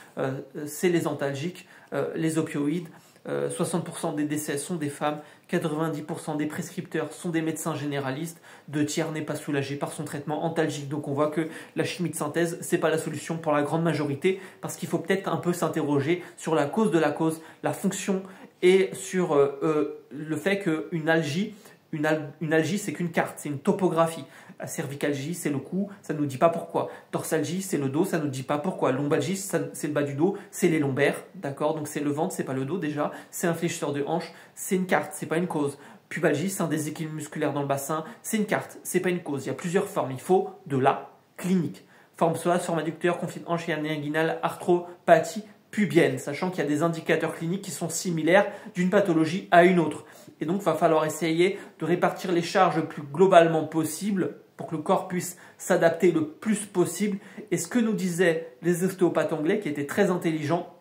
c'est les antalgiques, les opioïdes. 60% des décès sont des femmes, 90% des prescripteurs sont des médecins généralistes, 2/3 n'est pas soulagé par son traitement antalgique. Donc on voit que la chimie de synthèse, c'est pas la solution pour la grande majorité, parce qu'il faut peut-être un peu s'interroger sur la cause de la cause, la fonction, et sur le fait qu'une algie, une algie, c'est qu'une carte, c'est une topographie. La cervicalgie, c'est le cou, ça ne nous dit pas pourquoi. Dorsalgie, c'est le dos, ça ne nous dit pas pourquoi. Lombalgie, c'est le bas du dos, c'est les lombaires, d'accord? Donc c'est le ventre, c'est pas le dos déjà. C'est un fléchisseur de hanche, c'est une carte, c'est pas une cause. Pubalgie, c'est un déséquilibre musculaire dans le bassin, c'est une carte, c'est pas une cause. Il y a plusieurs formes, il faut de la clinique. Forme psoas, forme adducteur, conflit de hanche et hernie inguinale, arthropathie pubienne, sachant qu'il y a des indicateurs cliniques qui sont similaires d'une pathologie à une autre. Et donc, il va falloir essayer de répartir les charges le plus globalement possible pour que le corps puisse s'adapter le plus possible. Et ce que nous disaient les ostéopathes anglais, qui étaient très intelligents,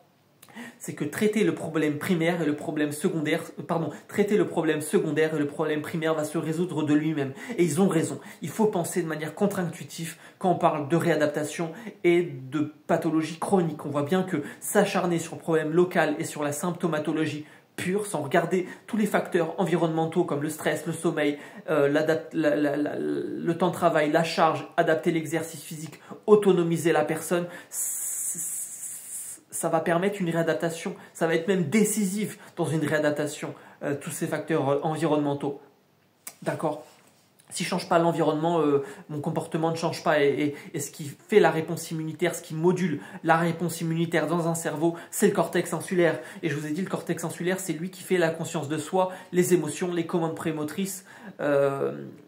c'est que traiter le problème primaire et le problème secondaire, traiter le problème secondaire et le problème primaire va se résoudre de lui-même. Et ils ont raison. Il faut penser de manière contre-intuitive quand on parle de réadaptation et de pathologie chronique. On voit bien que s'acharner sur le problème local et sur la symptomatologie pure, sans regarder tous les facteurs environnementaux comme le stress, le sommeil, le temps de travail, la charge, adapter l'exercice physique, autonomiser la personne, ça va permettre une réadaptation, ça va être même décisif dans une réadaptation, tous ces facteurs environnementaux. D'accord? Si je ne change pas l'environnement, mon comportement ne change pas. Et ce qui fait la réponse immunitaire, ce qui module la réponse immunitaire dans un cerveau, c'est le cortex insulaire. Et je vous ai dit, le cortex insulaire, c'est lui qui fait la conscience de soi, les émotions, les commandes prémotrices,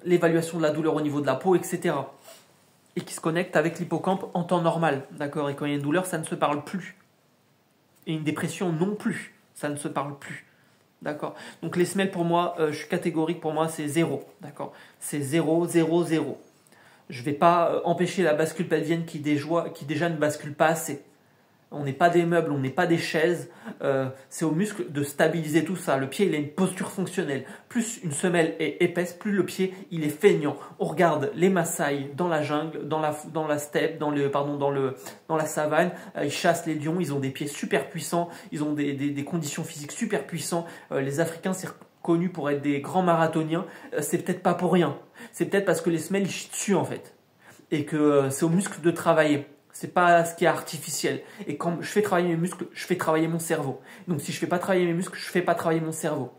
l'évaluation de la douleur au niveau de la peau, etc. Et qui se connecte avec l'hippocampe en temps normal. D'accord? Et quand il y a une douleur, ça ne se parle plus. Et une dépression non plus, ça ne se parle plus. D'accord? Donc les semelles pour moi, je suis catégorique, pour moi c'est 0. D'accord? C'est 0, 0, 0. Je ne vais pas empêcher la bascule pelvienne qui déjà ne bascule pas assez. On n'est pas des meubles, on n'est pas des chaises. C'est aux muscles de stabiliser tout ça. Le pied, il a une posture fonctionnelle. Plus une semelle est épaisse, plus le pied, il est feignant. On regarde les Maasai dans la jungle, dans la steppe, dans la savane. Ils chassent les lions, ils ont des pieds super puissants, ils ont des conditions physiques super puissantes. Les Africains, c'est connu pour être des grands marathoniens. C'est peut-être pas pour rien. C'est peut-être parce que les semelles, ils chient dessus en fait. Et que c'est aux muscles de travailler. C'est pas ce qui est artificiel. Et quand je fais travailler mes muscles, je fais travailler mon cerveau. Donc si je fais pas travailler mes muscles, je fais pas travailler mon cerveau.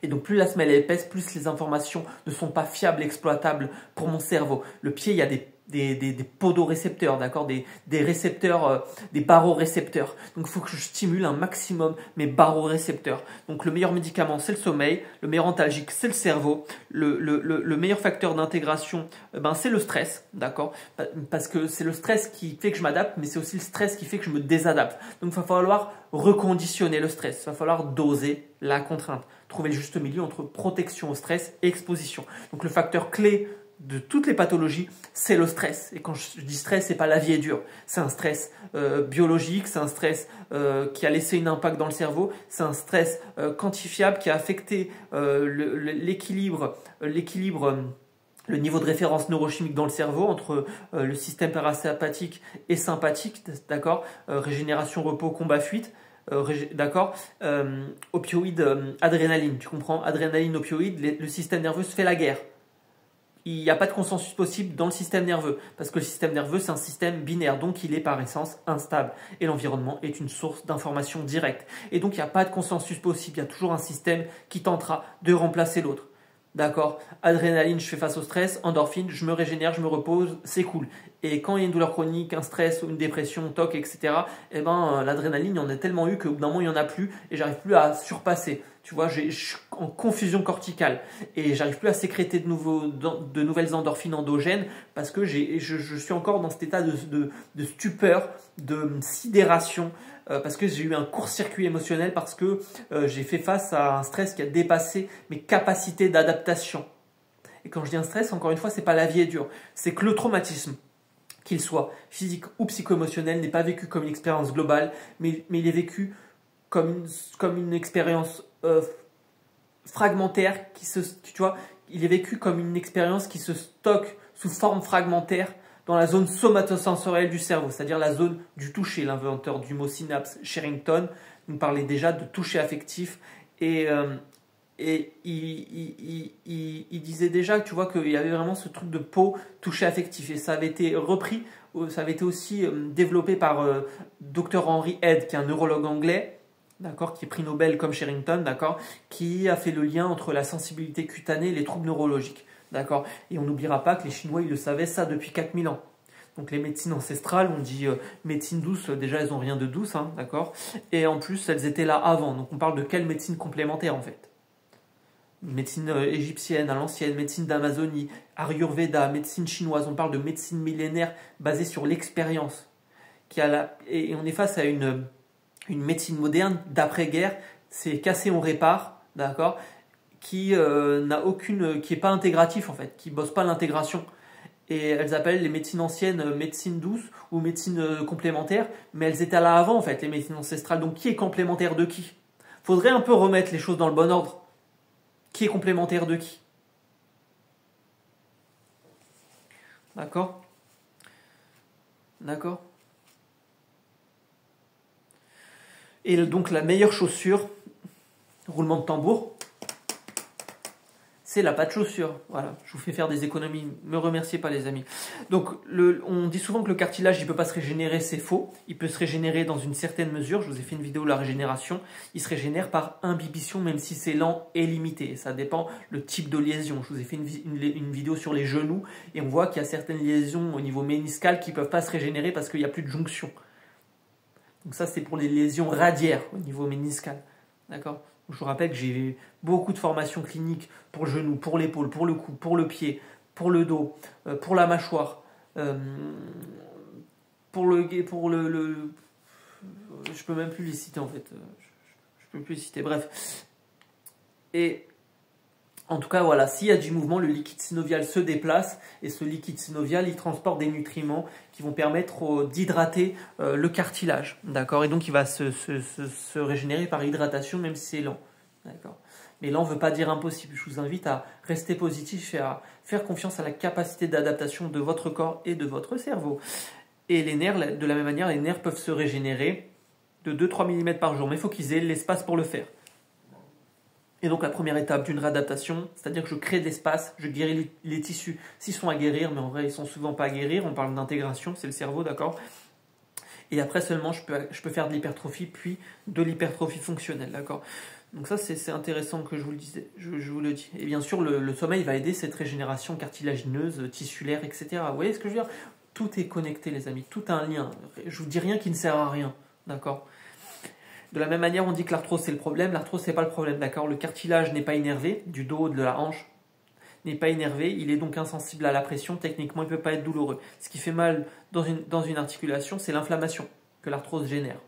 Et donc plus la semelle est épaisse, plus les informations ne sont pas fiables et exploitables pour mon cerveau. Le pied, il y a des podorécepteurs, d'accord, des récepteurs, des barorécepteurs. Donc il faut que je stimule un maximum mes barorécepteurs. Donc le meilleur médicament, c'est le sommeil. Le meilleur antalgique, c'est le cerveau. Le meilleur facteur d'intégration, c'est le stress, d'accord, parce que c'est le stress qui fait que je m'adapte, mais c'est aussi le stress qui fait que je me désadapte. Donc il va falloir reconditionner le stress. Il va falloir doser la contrainte. Trouver le juste milieu entre protection au stress et exposition. Donc le facteur clé de toutes les pathologies, c'est le stress. Et quand je dis stress, c'est pas la vie est dure. C'est un stress biologique, c'est un stress qui a laissé un impact dans le cerveau, c'est un stress quantifiable qui a affecté l'équilibre le niveau de référence neurochimique dans le cerveau entre le système parasympathique et sympathique, d'accord, régénération, repos, combat, fuite, d'accord, opioïdes, adrénaline, tu comprends, adrénaline, opioïdes, le système nerveux se fait la guerre. Il n'y a pas de consensus possible dans le système nerveux, parce que le système nerveux, c'est un système binaire, donc il est par essence instable. Et l'environnement est une source d'information directe. Et donc il n'y a pas de consensus possible, il y a toujours un système qui tentera de remplacer l'autre. D'accord, adrénaline, je fais face au stress, endorphine, je me régénère, je me repose, c'est cool. Et quand il y a une douleur chronique, un stress, une dépression, TOC, etc., eh ben, l'adrénaline, il y en a tellement eu qu'au bout d'un moment, il n'y en a plus et j'arrive plus à surpasser. Tu vois, je suis en confusion corticale et j'arrive plus à sécréter de nouvelles endorphines endogènes parce que je suis encore dans cet état de stupeur, de sidération, parce que j'ai eu un court-circuit émotionnel, parce que j'ai fait face à un stress qui a dépassé mes capacités d'adaptation. Et quand je dis un stress, encore une fois, c'est pas la vie est dure, c'est que le traumatisme, qu'il soit physique ou psycho-émotionnel, n'est pas vécu comme une expérience globale, mais il est vécu comme une expérience fragmentaire, tu vois, il est vécu comme une expérience qui se stocke sous forme fragmentaire dans la zone somatosensorielle du cerveau, c'est-à-dire la zone du toucher. L'inventeur du mot synapse, Sherrington, nous parlait déjà de toucher affectif et il disait déjà, tu vois, qu'il y avait vraiment ce truc de peau toucher affectif et ça avait été repris, ça avait été aussi développé par Dr Henry Head, qui est un neurologue anglais, d'accord, qui est prix Nobel comme Sherrington, d'accord, qui a fait le lien entre la sensibilité cutanée et les troubles neurologiques. D'accord. Et on n'oubliera pas que les Chinois, ils le savaient ça depuis 4000 ans. Donc les médecines ancestrales, on dit médecine douce, déjà elles n'ont rien de douce, hein, d'accord. Et en plus, elles étaient là avant. Donc on parle de quelle médecine complémentaire en fait? Médecine égyptienne à l'ancienne, médecine d'Amazonie, Ayurveda, médecine chinoise. On parle de médecine millénaire basée sur l'expérience. Et on est face à une médecine moderne d'après-guerre. C'est casser, on répare, d'accord, qui qui est pas intégratif en fait, qui bosse pas l'intégration. Et elles appellent les médecines anciennes médecine douce ou médecine complémentaire, mais elles étaient là avant en fait, les médecines ancestrales. Donc qui est complémentaire de qui? Faudrait un peu remettre les choses dans le bon ordre. Qui est complémentaire de qui? D'accord? D'accord? Et donc la meilleure chaussure, roulement de tambour, c'est la patte chaussure. Voilà, je vous fais faire des économies. Ne me remerciez pas les amis. Donc on dit souvent que le cartilage, il ne peut pas se régénérer, c'est faux. Il peut se régénérer dans une certaine mesure. Je vous ai fait une vidéo de la régénération. Il se régénère par imbibition, même si c'est lent et limité. Ça dépend le type de lésion. Je vous ai fait une vidéo sur les genoux et on voit qu'il y a certaines lésions au niveau méniscal qui ne peuvent pas se régénérer parce qu'il n'y a plus de jonction. Donc ça, c'est pour les lésions radiaires au niveau méniscal. D'accord? Je vous rappelle que j'ai beaucoup de formations cliniques pour le genou, pour l'épaule, pour le cou, pour le pied, pour le dos, pour la mâchoire, pour le... Je peux même plus les citer en fait. Je peux plus les citer. Bref. Et en tout cas, voilà, s'il y a du mouvement, le liquide synovial se déplace et ce liquide synovial, il transporte des nutriments qui vont permettre d'hydrater le cartilage, d'accord? Et donc, il va se régénérer par hydratation, même si c'est lent, d'accord? Mais lent ne veut pas dire impossible. Je vous invite à rester positif et à faire confiance à la capacité d'adaptation de votre corps et de votre cerveau. Et les nerfs, de la même manière, les nerfs peuvent se régénérer de 2-3 mm par jour, mais il faut qu'ils aient l'espace pour le faire. Et donc la première étape d'une réadaptation, c'est-à-dire que je crée de l'espace, je guéris les tissus s'ils sont à guérir, mais en vrai ils sont souvent pas à guérir, on parle d'intégration, c'est le cerveau, d'accord? Et après seulement je peux faire de l'hypertrophie, puis de l'hypertrophie fonctionnelle, d'accord? Donc ça c'est intéressant que je vous le dise, je vous le dis. Et bien sûr le sommeil va aider cette régénération cartilagineuse, tissulaire, etc. Vous voyez ce que je veux dire? Tout est connecté les amis, tout a un lien. Je vous dis rien qui ne sert à rien, d'accord? De la même manière, on dit que l'arthrose c'est le problème. L'arthrose c'est pas le problème, d'accord? Le cartilage n'est pas innervé, du dos, de la hanche, n'est pas innervé. Il est donc insensible à la pression. Techniquement, il ne peut pas être douloureux. Ce qui fait mal dans une articulation, c'est l'inflammation que l'arthrose génère.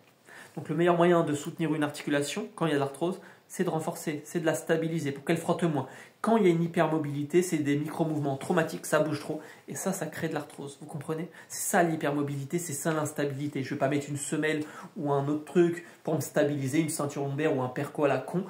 Donc le meilleur moyen de soutenir une articulation, quand il y a de l'arthrose, c'est de renforcer, c'est de la stabiliser pour qu'elle frotte moins. Quand il y a une hypermobilité, c'est des micro-mouvements traumatiques, ça bouge trop, et ça crée de l'arthrose, vous comprenez? C'est ça l'hypermobilité, c'est ça l'instabilité. Je ne vais pas mettre une semelle ou un autre truc pour me stabiliser, une ceinture lombaire ou un perco à la con,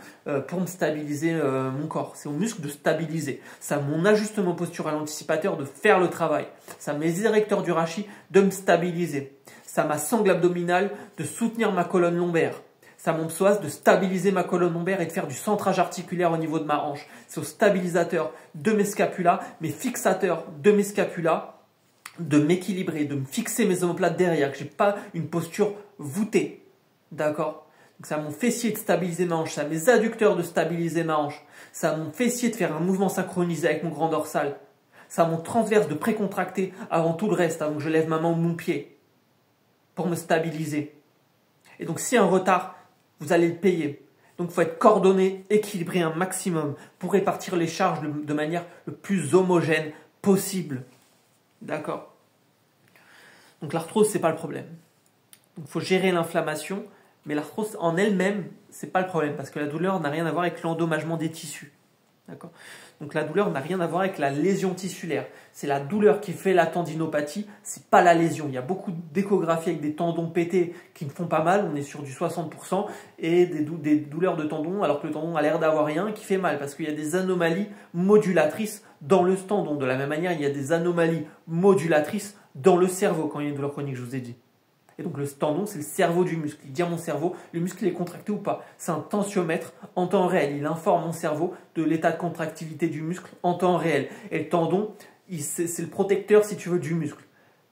pour me stabiliser mon corps. C'est au muscle de stabiliser. C'est à mon ajustement postural anticipateur de faire le travail. C'est à mes érecteurs du rachis de me stabiliser. C'est à ma sangle abdominale de soutenir ma colonne lombaire. C'est à mon psoas de stabiliser ma colonne lombaire et de faire du centrage articulaire au niveau de ma hanche. C'est au stabilisateur de mes scapulas, mes fixateurs de mes scapulas, de m'équilibrer, de me fixer mes omoplates derrière, que je n'ai pas une posture voûtée. D'accord? Donc c'est à mon fessier de stabiliser ma hanche, c'est à mes adducteurs de stabiliser ma hanche, c'est à mon fessier de faire un mouvement synchronisé avec mon grand dorsal, c'est à mon transverse de précontracter avant tout le reste, avant que je lève ma main ou mon pied, pour me stabiliser. Et donc s'il y a un retard, vous allez le payer. Donc il faut être coordonné, équilibré un maximum pour répartir les charges de manière le plus homogène possible. D'accord? Donc l'arthrose, ce n'est pas le problème. Donc il faut gérer l'inflammation, mais l'arthrose en elle-même, ce n'est pas le problème, parce que la douleur n'a rien à voir avec l'endommagement des tissus. D'accord? Donc la douleur n'a rien à voir avec la lésion tissulaire. C'est la douleur qui fait la tendinopathie, c'est pas la lésion. Il y a beaucoup d'échographies avec des tendons pétés qui ne font pas mal, on est sur du 60%, et des douleurs de tendons, alors que le tendon a l'air d'avoir rien, qui fait mal, parce qu'il y a des anomalies modulatrices dans le tendon. De la même manière, il y a des anomalies modulatrices dans le cerveau quand il y a une douleur chronique, je vous ai dit. Et donc le tendon, c'est le cerveau du muscle. Il dit à mon cerveau, le muscle est contracté ou pas. C'est un tensiomètre en temps réel. Il informe mon cerveau de l'état de contractilité du muscle en temps réel. Et le tendon, c'est le protecteur, si tu veux, du muscle.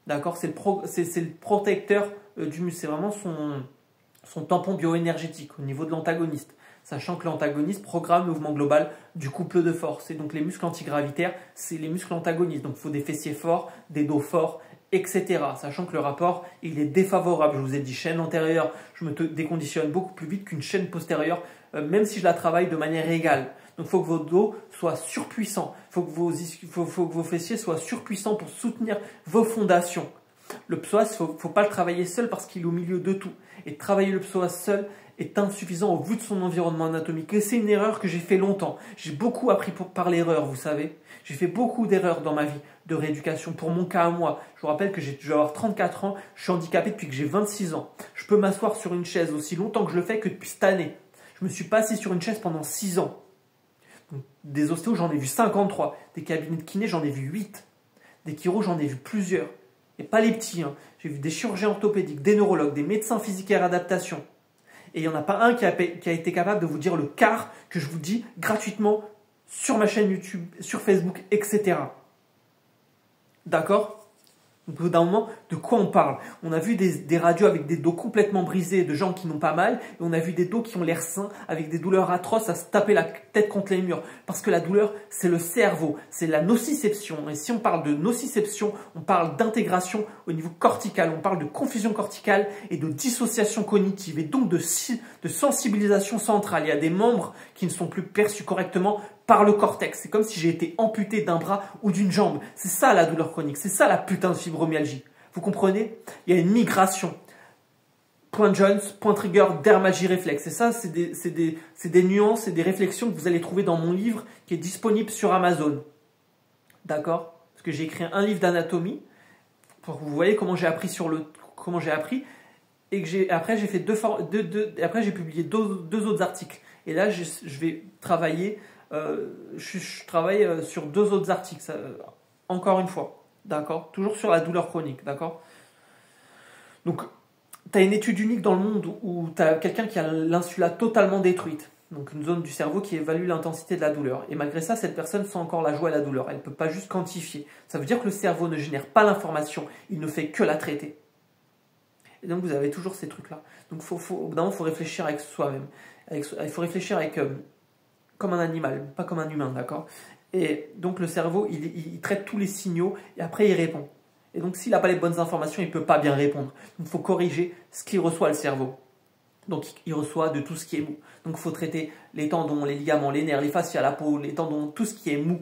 D'accord? C'est le protecteur du muscle. C'est vraiment son tampon bioénergétique au niveau de l'antagoniste. Sachant que l'antagoniste programme le mouvement global du couple de force. Et donc les muscles antigravitaires, c'est les muscles antagonistes. Donc il faut des fessiers forts, des dos forts, etc. Sachant que le rapport, il est défavorable. Je vous ai dit, chaîne antérieure, je me déconditionne beaucoup plus vite qu'une chaîne postérieure, même si je la travaille de manière égale. Donc il faut que vos dos soient surpuissants. Il faut que vos fessiers soient surpuissants pour soutenir vos fondations. Le psoas, il ne faut pas le travailler seul parce qu'il est au milieu de tout. Et travailler le psoas seul est insuffisant au vu de son environnement anatomique. Et c'est une erreur que j'ai fait longtemps. J'ai beaucoup appris par l'erreur, vous savez. J'ai fait beaucoup d'erreurs dans ma vie de rééducation. Pour mon cas à moi, je vous rappelle que je vais avoir 34 ans, je suis handicapé depuis que j'ai 26 ans. Je peux m'asseoir sur une chaise aussi longtemps que je le fais que depuis cette année. Je ne me suis pas assis sur une chaise pendant 6 ans. Donc, des ostéos, j'en ai vu 53. Des cabinets de kiné, j'en ai vu 8. Des chiros, j'en ai vu plusieurs. Et pas les petits. Hein. J'ai vu des chirurgiens orthopédiques, des neurologues, des médecins physiques et réadaptation. Et il n'y en a pas un qui a été capable de vous dire le quart que je vous dis gratuitement sur ma chaîne YouTube, sur Facebook, etc. D'accord? Donc, au bout d'un moment, de quoi on parle? On a vu des radios avec des dos complètement brisés de gens qui n'ont pas mal, et on a vu des dos qui ont l'air sains avec des douleurs atroces à se taper la tête contre les murs. Parce que la douleur, c'est le cerveau, c'est la nociception. Et si on parle de nociception, on parle d'intégration au niveau cortical, on parle de confusion corticale et de dissociation cognitive, et donc de sensibilisation centrale. Il y a des membres qui ne sont plus perçus correctement par le cortex. C'est comme si j'ai été amputé d'un bras ou d'une jambe. C'est ça la douleur chronique, c'est ça la putain de fibromyalgie. Vous comprenez? Il y a une migration. Point Jones, point trigger, dermalgie réflexe. Et ça, c'est des nuances et des réflexions que vous allez trouver dans mon livre qui est disponible sur Amazon. D'accord? Parce que j'ai écrit un livre d'anatomie. Vous voyez comment j'ai appris et que après j'ai fait après j'ai publié deux autres articles. Et là, je vais travailler. Je travaille sur 2 autres articles, encore une fois, d'accord? Toujours sur la douleur chronique, d'accord? Donc, tu as une étude unique dans le monde où tu as quelqu'un qui a l'insula totalement détruite, donc une zone du cerveau qui évalue l'intensité de la douleur. Et malgré ça, cette personne sent encore la joie et la douleur. Elle ne peut pas juste quantifier. Ça veut dire que le cerveau ne génère pas l'information, il ne fait que la traiter. Et donc, vous avez toujours ces trucs-là. Donc, au bout d'un moment, il faut réfléchir avec soi-même. Il faut réfléchir comme un animal, pas comme un humain, d'accord? Et donc le cerveau, il traite tous les signaux et après il répond. Et donc s'il n'a pas les bonnes informations, il ne peut pas bien répondre. Donc il faut corriger ce qu'il reçoit le cerveau. Donc il reçoit de tout ce qui est mou. Donc il faut traiter les tendons, les ligaments, les nerfs, les fascias, la peau, les tendons, tout ce qui est mou.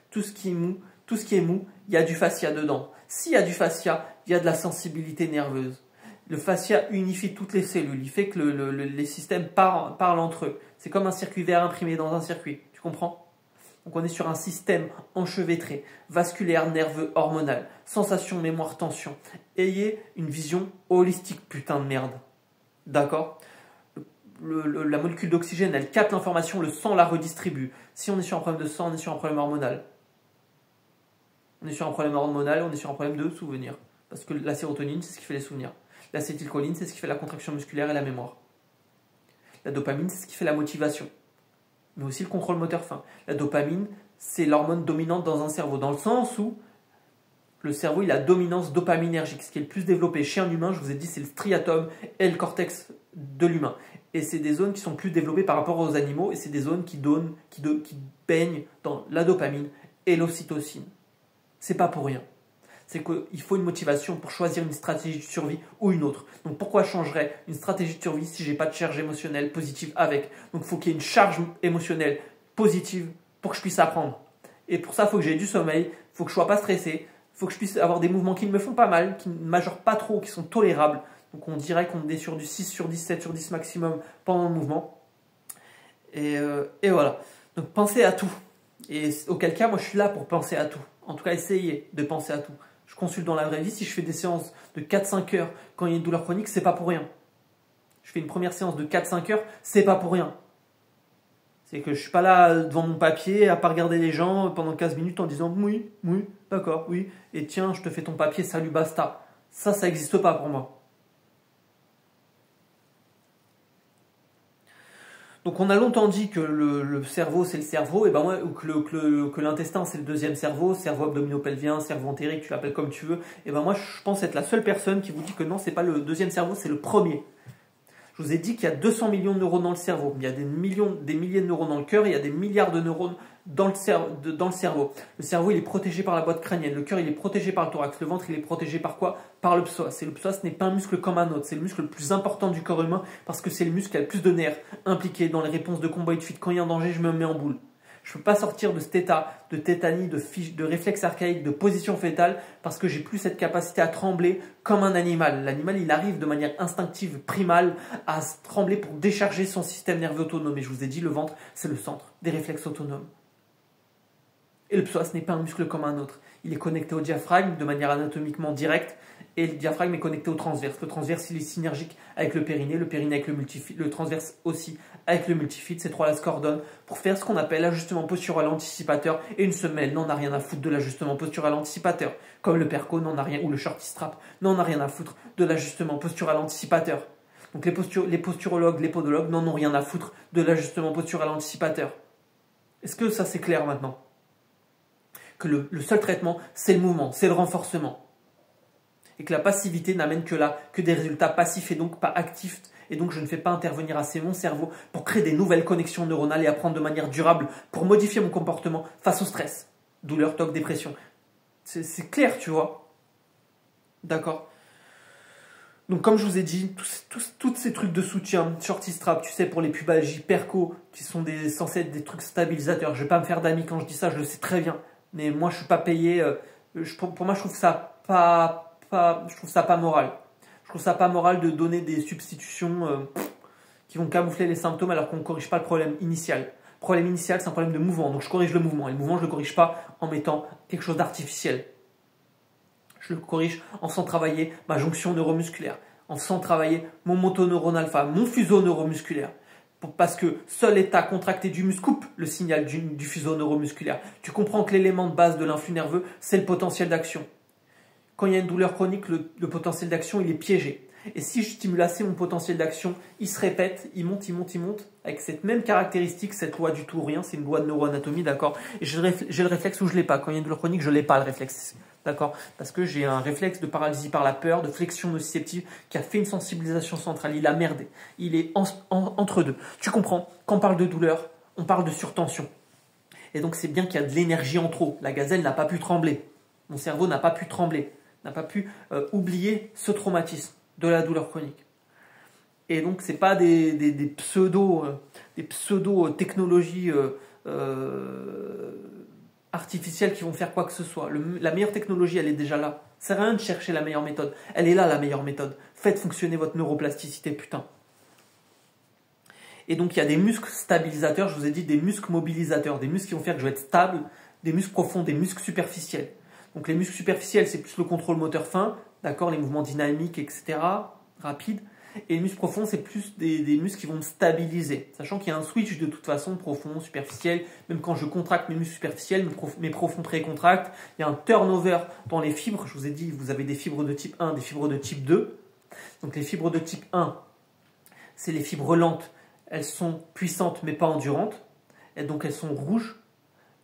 Tout ce qui est mou, il y a du fascia dedans. S'il y a du fascia, il y a de la sensibilité nerveuse. Le fascia unifie toutes les cellules. Il fait que les systèmes parlent entre eux. C'est comme un circuit vert imprimé dans un circuit. Tu comprends? Donc on est sur un système enchevêtré, vasculaire, nerveux, hormonal, sensation, mémoire, tension. Ayez une vision holistique, putain de merde. D'accord? La molécule d'oxygène, elle capte l'information, le sang la redistribue. Si on est sur un problème de sang, on est sur un problème hormonal. On est sur un problème hormonal, on est sur un problème de souvenir. Parce que la sérotonine, c'est ce qui fait les souvenirs. L'acétylcholine, c'est ce qui fait la contraction musculaire et la mémoire. La dopamine, c'est ce qui fait la motivation. Mais aussi le contrôle moteur fin. La dopamine, c'est l'hormone dominante dans un cerveau. Dans le sens où le cerveau, il a dominance dopaminergique. Ce qui est le plus développé chez un humain, je vous ai dit, c'est le striatum et le cortex de l'humain. Et c'est des zones qui sont plus développées par rapport aux animaux. Et c'est des zones qui baignent dans la dopamine et l'ocytocine. C'est pas pour rien. C'est qu'il faut une motivation pour choisir une stratégie de survie ou une autre. Donc pourquoi je changerais une stratégie de survie si j'ai pas de charge émotionnelle positive avec? Donc il faut qu'il y ait une charge émotionnelle positive pour que je puisse apprendre. Et pour ça, il faut que j'ai du sommeil, il faut que je sois pas stressé, il faut que je puisse avoir des mouvements qui ne me font pas mal, qui ne majorent pas trop, qui sont tolérables. Donc on dirait qu'on est sur du 6 sur 10, 7 sur 10 maximum pendant le mouvement. Et voilà. Donc pensez à tout. Et auquel cas, moi je suis là pour penser à tout. En tout cas, essayez de penser à tout. Je consulte dans la vraie vie. Si je fais des séances de 4-5 heures quand il y a une douleur chronique, c'est pas pour rien. Je fais une première séance de 4-5 heures, c'est pas pour rien. C'est que je suis pas là devant mon papier à pas regarder les gens pendant 15 minutes en disant oui, oui, d'accord, oui, et tiens, je te fais ton papier, salut, basta. Ça n'existe pas pour moi. Donc on a longtemps dit que le cerveau c'est le cerveau, et ben moi, ou que l'intestin c'est le deuxième cerveau, cerveau abdominopelvien, cerveau entérique, tu l'appelles comme tu veux, et ben moi je pense être la seule personne qui vous dit que non, c'est pas le deuxième cerveau, c'est le premier. Je vous ai dit qu'il y a 200 millions de neurones dans le cerveau, il y a des milliers de neurones dans le cœur, il y a des milliards de neurones dans le cerveau. Le cerveau il est protégé par la boîte crânienne, le cœur il est protégé par le thorax, le ventre il est protégé par quoi? Par le psoas. Et le psoas n'est pas un muscle comme un autre, c'est le muscle le plus important du corps humain parce que c'est le muscle qui a le plus de nerfs impliqués dans les réponses de combat et de fuite. Quand il y a un danger, je me mets en boule. Je ne peux pas sortir de cet état de tétanie, de réflexe archaïque, de position fétale parce que j'ai plus cette capacité à trembler comme un animal. L'animal, il arrive de manière instinctive, primale, à trembler pour décharger son système nerveux autonome. Et je vous ai dit, le ventre, c'est le centre des réflexes autonomes. Et le psoas n'est pas un muscle comme un autre. Il est connecté au diaphragme de manière anatomiquement directe et le diaphragme est connecté au transverse. Le transverse, il est synergique avec le périnée avec le multifide, le transverse aussi avec le multifide. Ces trois-là se coordonnent pour faire ce qu'on appelle l'ajustement postural anticipateur. Et une semelle n'en a rien à foutre de l'ajustement postural anticipateur. Comme le perco n'en a rien, ou le shorty strap n'en a rien à foutre de l'ajustement postural anticipateur. Donc les posturologues, les podologues n'en ont rien à foutre de l'ajustement postural anticipateur. Est-ce que ça c'est clair maintenant? Que le seul traitement, c'est le mouvement, c'est le renforcement. Et que la passivité n'amène que des résultats passifs et donc pas actifs. Et donc je ne fais pas intervenir assez mon cerveau pour créer des nouvelles connexions neuronales et apprendre de manière durable pour modifier mon comportement face au stress, douleur, TOC, dépression. C'est clair, tu vois. D'accord. Donc comme je vous ai dit, tous ces trucs de soutien, shorty strap, tu sais, pour les pubalgies, perco, qui sont censés être des trucs stabilisateurs. Je ne vais pas me faire d'amis quand je dis ça, je le sais très bien. Mais moi, je ne suis pas payé. Pour moi, je trouve ça pas moral. Je trouve ça pas moral de donner des substitutions qui vont camoufler les symptômes alors qu'on ne corrige pas le problème initial. Le problème initial, c'est un problème de mouvement. Donc je corrige le mouvement. Et le mouvement, je ne le corrige pas en mettant quelque chose d'artificiel. Je le corrige en faisant travailler ma jonction neuromusculaire, en faisant travailler mon motoneurone alpha, mon fuseau neuromusculaire. Parce que seul l'état contracté du muscle coupe le signal du fuseau neuromusculaire. Tu comprends que l'élément de base de l'influx nerveux, c'est le potentiel d'action. Quand il y a une douleur chronique, le potentiel d'action, il est piégé. Et si je stimule assez mon potentiel d'action, il se répète, il monte, avec cette même caractéristique, cette loi du tout ou rien, c'est une loi de neuroanatomie, d'accord? Et j'ai le réflexe ou je ne l'ai pas. Quand il y a une douleur chronique, je ne l'ai pas, le réflexe, d'accord? Parce que j'ai un réflexe de paralysie par la peur, de flexion nociceptive, qui a fait une sensibilisation centrale. Il a merdé. Il est entre deux. Tu comprends? Quand on parle de douleur, on parle de surtension. Et donc c'est bien qu'il y a de l'énergie en trop. La gazelle n'a pas pu trembler. Mon cerveau n'a pas pu trembler. N'a pas pu oublier ce traumatisme de la douleur chronique. Et donc, ce n'est pas des pseudo-technologies artificielles qui vont faire quoi que ce soit. La meilleure technologie, elle est déjà là. Ça sert à rien de chercher la meilleure méthode. Elle est là, la meilleure méthode. Faites fonctionner votre neuroplasticité, putain. Et donc, il y a des muscles stabilisateurs, je vous ai dit des muscles mobilisateurs, des muscles qui vont faire que je vais être stable, des muscles profonds, des muscles superficiels. Donc, les muscles superficiels, c'est plus le contrôle moteur fin, d'accord, les mouvements dynamiques, etc., rapides. Et les muscles profonds, c'est plus des muscles qui vont me stabiliser. Sachant qu'il y a un switch de toute façon, profond, superficiel. Même quand je contracte mes muscles superficiels, mes profonds précontractent. Il y a un turnover dans les fibres. Je vous ai dit, vous avez des fibres de type 1, des fibres de type 2. Donc les fibres de type 1, c'est les fibres lentes. Elles sont puissantes mais pas endurantes. Et donc elles sont rouges.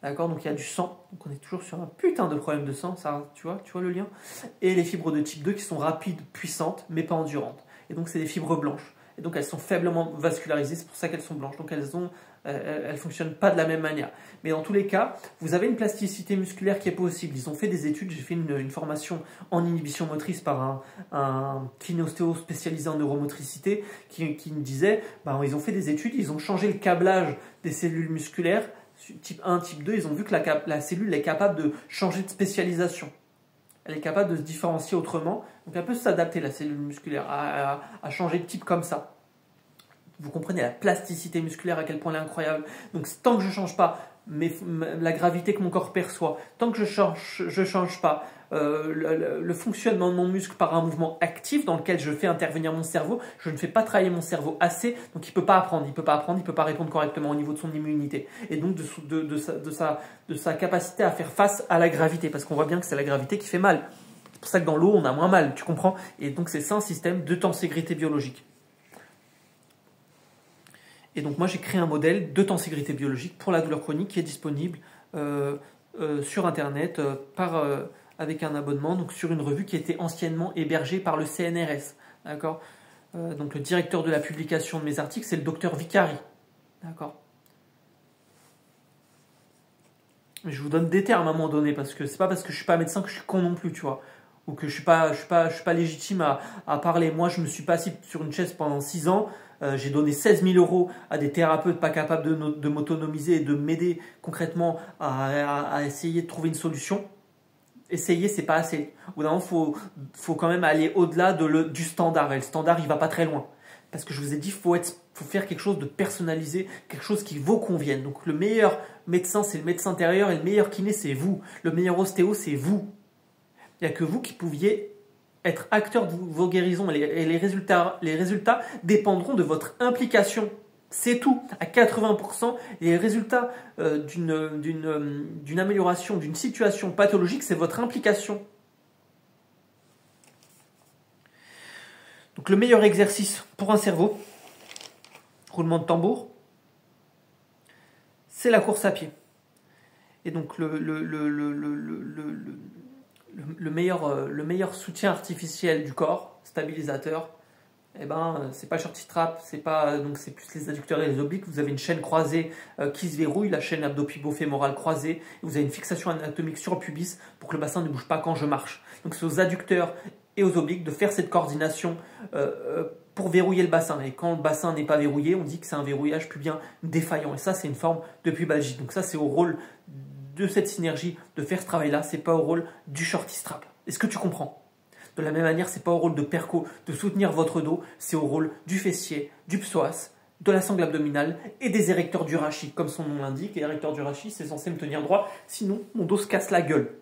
D'accord, donc il y a du sang. Donc on est toujours sur un putain de problème de sang. Ça, tu vois le lien. Et les fibres de type 2 qui sont rapides, puissantes mais pas endurantes. Et donc, c'est des fibres blanches. Et donc, elles sont faiblement vascularisées, c'est pour ça qu'elles sont blanches. Donc, elles ne fonctionnent pas de la même manière. Mais dans tous les cas, vous avez une plasticité musculaire qui est possible. Ils ont fait des études, j'ai fait une formation en inhibition motrice par un kinéostéo spécialisé en neuromotricité qui me disait, ils ont fait des études, ils ont changé le câblage des cellules musculaires, type 1, type 2, ils ont vu que la cellule est capable de changer de spécialisation. Elle est capable de se différencier autrement. Donc elle peut s'adapter, la cellule musculaire, à changer de type comme ça. Vous comprenez la plasticité musculaire, à quel point elle est incroyable. Donc tant que je ne change pas la gravité que mon corps perçoit, tant que je change pas le fonctionnement de mon muscle par un mouvement actif dans lequel je fais intervenir mon cerveau, je ne fais pas travailler mon cerveau assez, donc il ne peut pas apprendre, il ne peut pas répondre correctement au niveau de son immunité. Et donc de sa capacité à faire face à la gravité, parce qu'on voit bien que c'est la gravité qui fait mal. C'est pour ça que dans l'eau, on a moins mal, tu comprends? Et donc c'est ça un système de tenségrité biologique. Et donc moi j'ai créé un modèle de tenségrité biologique pour la douleur chronique qui est disponible sur internet avec un abonnement, donc sur une revue qui était anciennement hébergée par le CNRS. D'accord, donc le directeur de la publication de mes articles, c'est le docteur Vicari. D'accord. Mais je vous donne des termes à un moment donné, parce que c'est pas parce que je suis pas médecin que je suis con non plus, tu vois. Ou que je suis pas légitime à parler. Moi, je me suis pas assis sur une chaise pendant 6 ans. J'ai donné 16 000 € à des thérapeutes pas capables de m'autonomiser et de m'aider concrètement à essayer de trouver une solution. Essayer, c'est pas assez. Au bout d'un moment, faut quand même aller au-delà du standard. Et le standard, il va pas très loin. Parce que je vous ai dit, faut faire quelque chose de personnalisé, quelque chose qui vous convienne. Donc le meilleur médecin, c'est le médecin intérieur, et le meilleur kiné, c'est vous. Le meilleur ostéo, c'est vous. Il n'y a que vous qui pouviez être acteur de vos guérisons, et les résultats dépendront de votre implication. C'est tout. À 80%, les résultats d'une amélioration d'une situation pathologique, c'est votre implication. Donc le meilleur exercice pour un cerveau, roulement de tambour, c'est la course à pied. Et donc le meilleur soutien artificiel du corps, stabilisateur, c'est pas le shorty strap, c'est plus les adducteurs et les obliques. Vous avez une chaîne croisée qui se verrouille, la chaîne abdo-pivot-fémorale croisée. Et vous avez une fixation anatomique sur le pubis pour que le bassin ne bouge pas quand je marche. Donc c'est aux adducteurs et aux obliques de faire cette coordination pour verrouiller le bassin. Et quand le bassin n'est pas verrouillé, on dit que c'est un verrouillage pubien défaillant. Et ça, c'est une forme de pubalgie. Donc ça, c'est au rôle de cette synergie de faire ce travail-là. C'est pas au rôle du shorty strap. Est-ce que tu comprends? De la même manière, c'est pas au rôle de perco de soutenir votre dos, c'est au rôle du fessier, du psoas, de la sangle abdominale et des érecteurs du rachis, comme son nom l'indique. Et érecteur du rachis, c'est censé me tenir droit, sinon mon dos se casse la gueule.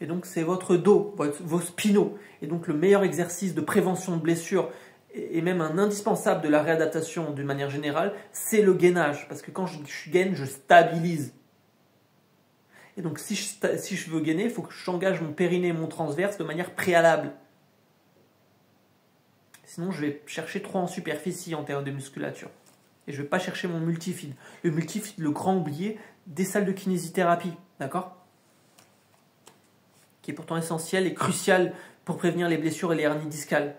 Et donc c'est votre dos, vos spinaux. Et donc le meilleur exercice de prévention de blessures et même un indispensable de la réadaptation d'une manière générale, c'est le gainage. Parce que quand je gaine, je stabilise. Et donc, si je veux gainer, il faut que j'engage mon périnée et mon transverse de manière préalable. Sinon, je vais chercher trop en superficie en termes de musculature. Et je ne vais pas chercher mon multifide. Le multifide, le grand oublié des salles de kinésithérapie. D'accord? Qui est pourtant essentiel et crucial pour prévenir les blessures et les hernies discales.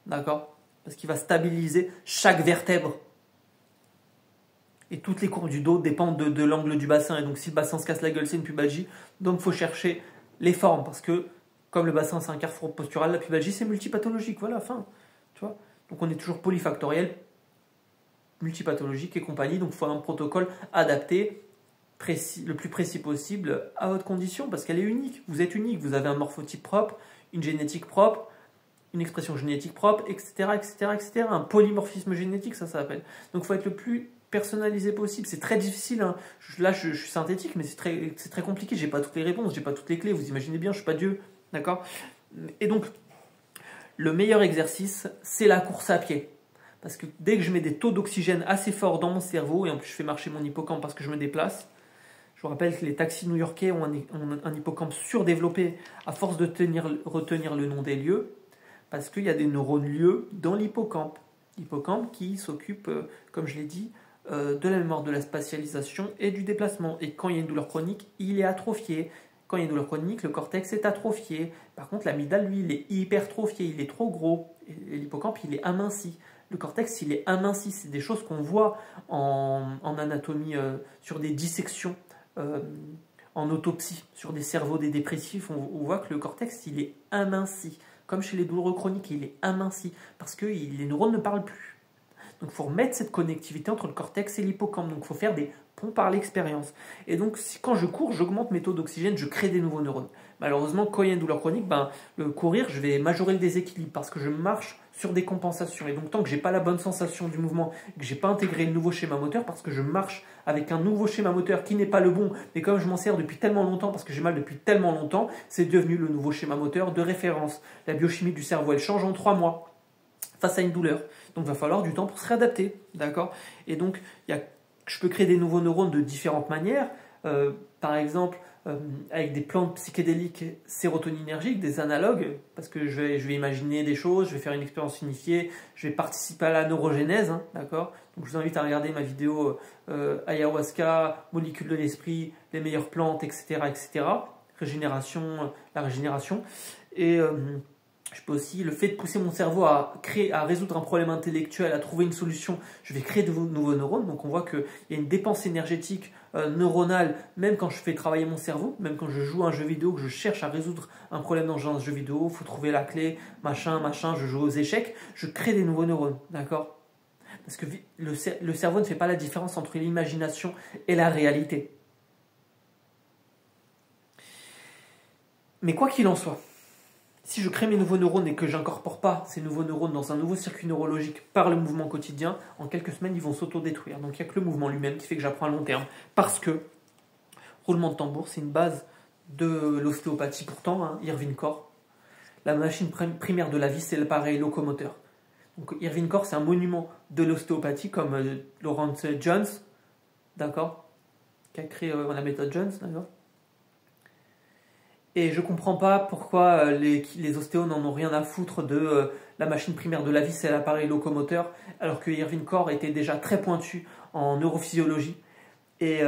D'accord? Parce qu'il va stabiliser chaque vertèbre. Et toutes les courbes du dos dépendent de l'angle du bassin. Et donc, si le bassin se casse la gueule, c'est une pubalgie. Donc, il faut chercher les formes. Parce que, comme le bassin, c'est un carrefour postural, la pubalgie, c'est multipathologique. Voilà, fin. Tu vois? Donc, on est toujours polyfactoriel, multipathologique et compagnie. Donc, il faut un protocole adapté, le plus précis possible à votre condition, parce qu'elle est unique. Vous êtes unique, vous avez un morphotype propre, une génétique propre, une expression génétique propre, etc., etc., etc. Un polymorphisme génétique, ça s'appelle. Donc il faut être le plus personnalisé possible. C'est très difficile, hein. Là je suis synthétique, mais c'est très compliqué. J'ai pas toutes les réponses, j'ai pas toutes les clés. Vous imaginez bien, je suis pas Dieu, d'accord? Et donc, le meilleur exercice, c'est la course à pied. Parce que dès que je mets des taux d'oxygène assez forts dans mon cerveau, et en plus je fais marcher mon hippocampe parce que je me déplace, je vous rappelle que les taxis new-yorkais ont un hippocampe surdéveloppé à force de retenir le nom des lieux, parce qu'il y a des neurones lieux dans l'hippocampe. L'hippocampe qui s'occupe, comme je l'ai dit, de la mémoire, de la spatialisation et du déplacement. Et quand il y a une douleur chronique, il est atrophié. Quand il y a une douleur chronique, le cortex est atrophié. Par contre, l'amygdale, lui, il est hypertrophié, il est trop gros. Et l'hippocampe, il est aminci. Le cortex, il est aminci. C'est des choses qu'on voit en anatomie sur des dissections, en autopsie, sur des cerveaux des dépressifs. On voit que le cortex, il est aminci. Comme chez les douleurs chroniques, il est aminci parce que les neurones ne parlent plus. Donc il faut remettre cette connectivité entre le cortex et l'hippocampe. Donc il faut faire des ponts par l'expérience. Et donc quand je cours, j'augmente mes taux d'oxygène, je crée des nouveaux neurones. Malheureusement, quand il y a une douleur chronique, le courir, je vais majorer le déséquilibre parce que je marche sur des compensations. Et donc tant que je n'ai pas la bonne sensation du mouvement, que je n'ai pas intégré le nouveau schéma moteur, parce que je marche avec un nouveau schéma moteur qui n'est pas le bon, mais comme je m'en sers depuis tellement longtemps, parce que j'ai mal depuis tellement longtemps, c'est devenu le nouveau schéma moteur de référence. La biochimie du cerveau, elle change en 3 mois face à une douleur. Donc il va falloir du temps pour se réadapter, d'accord? Et donc je peux créer des nouveaux neurones de différentes manières, par exemple avec des plantes psychédéliques sérotoninergiques, des analogues, parce que je vais imaginer des choses, je vais faire une expérience unifiée, je vais participer à la neurogénèse, hein, d'accord? Donc je vous invite à regarder ma vidéo ayahuasca, molécules de l'esprit, les meilleures plantes, etc., etc. La régénération. Et je peux aussi, le fait de pousser mon cerveau à résoudre un problème intellectuel, à trouver une solution, je vais créer de nouveaux neurones. Donc on voit qu'il y a une dépense énergétique neuronale, même quand je fais travailler mon cerveau, même quand je joue à un jeu vidéo, que je cherche à résoudre un problème dans un jeu vidéo, il faut trouver la clé, machin, je joue aux échecs, je crée des nouveaux neurones, d'accord? Parce que le cerveau ne fait pas la différence entre l'imagination et la réalité. Mais quoi qu'il en soit, si je crée mes nouveaux neurones et que je n'incorpore pas ces nouveaux neurones dans un nouveau circuit neurologique par le mouvement quotidien, en quelques semaines, ils vont s'autodétruire. Donc il n'y a que le mouvement lui-même qui fait que j'apprends à long terme. Parce que, roulement de tambour, c'est une base de l'ostéopathie pourtant, hein, Irving Corr. La machine primaire de la vie, c'est l'appareil locomoteur. Donc Irving Corr, c'est un monument de l'ostéopathie comme Lawrence Jones, d'accord, qui a créé la méthode Jones, d'accord. Et je ne comprends pas pourquoi les ostéos n'en ont rien à foutre de la machine primaire de la vie, c'est l'appareil locomoteur, alors que Irving Corr était déjà très pointu en neurophysiologie. Et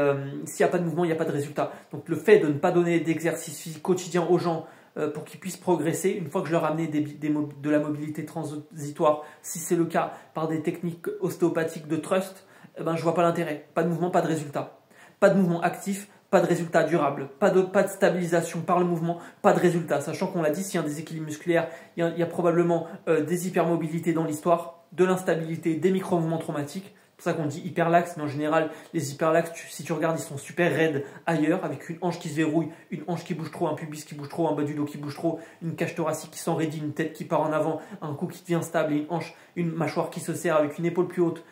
s'il n'y a pas de mouvement, il n'y a pas de résultat. Donc le fait de ne pas donner d'exercice physique quotidien aux gens pour qu'ils puissent progresser, une fois que je leur ai amené de la mobilité transitoire, si c'est le cas, par des techniques ostéopathiques de trust, je ne vois pas l'intérêt. Pas de mouvement, pas de résultat. Pas de mouvement actif, pas de résultat durable, pas de stabilisation par le mouvement, pas de résultat. Sachant qu'on l'a dit, s'il y a un déséquilibre musculaire, il y a probablement des hypermobilités dans l'histoire, de l'instabilité, des micro-mouvements traumatiques. C'est pour ça qu'on dit hyperlaxe, mais en général, les hyperlaxes, si tu regardes, ils sont super raides ailleurs, avec une hanche qui se verrouille, une hanche qui bouge trop, un pubis qui bouge trop, un bas du dos qui bouge trop, une cage thoracique qui s'enraidit, une tête qui part en avant, un cou qui devient stable et une mâchoire qui se serre avec une épaule plus haute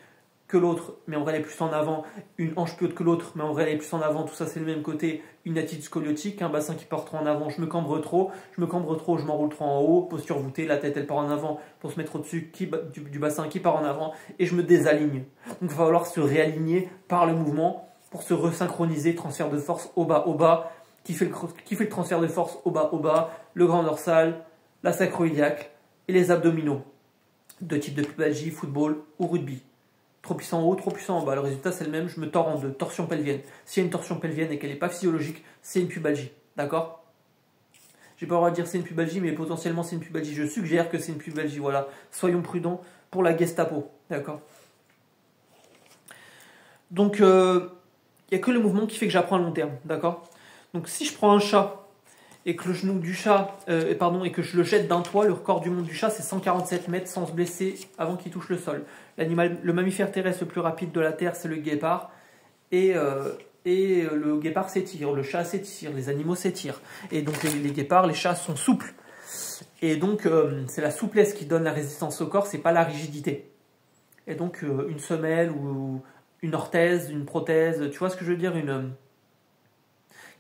que l'autre, mais en vrai elle est plus en avant, une hanche plus haute que l'autre, mais en vrai elle est plus en avant, tout ça c'est le même côté, une attitude scoliotique, un bassin qui part trop en avant, je me cambre trop, je m'enroule trop en haut, posture voûtée, la tête elle part en avant pour se mettre au-dessus du bassin qui part en avant, et je me désaligne. Donc il va falloir se réaligner par le mouvement pour se resynchroniser, transfert de force au bas, qui fait le transfert de force au bas, le grand dorsal, la sacro-iliaque et les abdominaux. Deux types de pubalgie, football ou rugby. Trop puissant en haut, trop puissant en bas. Le résultat, c'est le même. Je me tords en deux. Torsion pelvienne. S'il y a une torsion pelvienne et qu'elle n'est pas physiologique, c'est une pubalgie. D'accord? J'ai pas le droit de dire c'est une pubalgie, mais potentiellement c'est une pubalgie. Je suggère que c'est une pubalgie. Voilà. Soyons prudents pour la Gestapo. D'accord? Donc, il n'y a que le mouvement qui fait que j'apprends à long terme. D'accord? Donc, si je prends un chat et que le genou du chat, et que je le jette d'un toit, le record du monde du chat, c'est 147 mètres sans se blesser avant qu'il touche le sol. Le mammifère terrestre le plus rapide de la Terre, c'est le guépard. Et et le guépard s'étire, le chat s'étire, les animaux s'étirent. Et donc les guépards, les chats sont souples. Et donc c'est la souplesse qui donne la résistance au corps, c'est pas la rigidité. Et donc une semelle ou une orthèse, une prothèse, tu vois ce que je veux dire,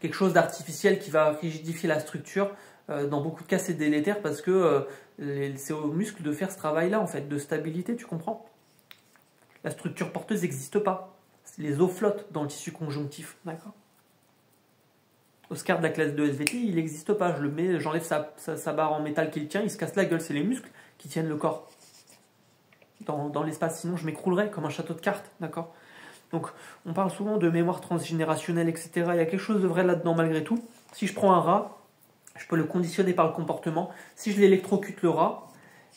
quelque chose d'artificiel qui va rigidifier la structure, dans beaucoup de cas c'est délétère parce que c'est aux muscles de faire ce travail-là en fait, de stabilité, tu comprends? La structure porteuse n'existe pas. Les os flottent dans le tissu conjonctif, d'accord? Oscar de la classe de SVT, il n'existe pas. Je le mets, j'enlève sa barre en métal qui le tient, il se casse la gueule. C'est les muscles qui tiennent le corps dans l'espace. Sinon, je m'écroulerais comme un château de cartes, d'accord? Donc, on parle souvent de mémoire transgénérationnelle, etc. Il y a quelque chose de vrai là-dedans malgré tout. Si je prends un rat, je peux le conditionner par le comportement. Si je l'électrocute le rat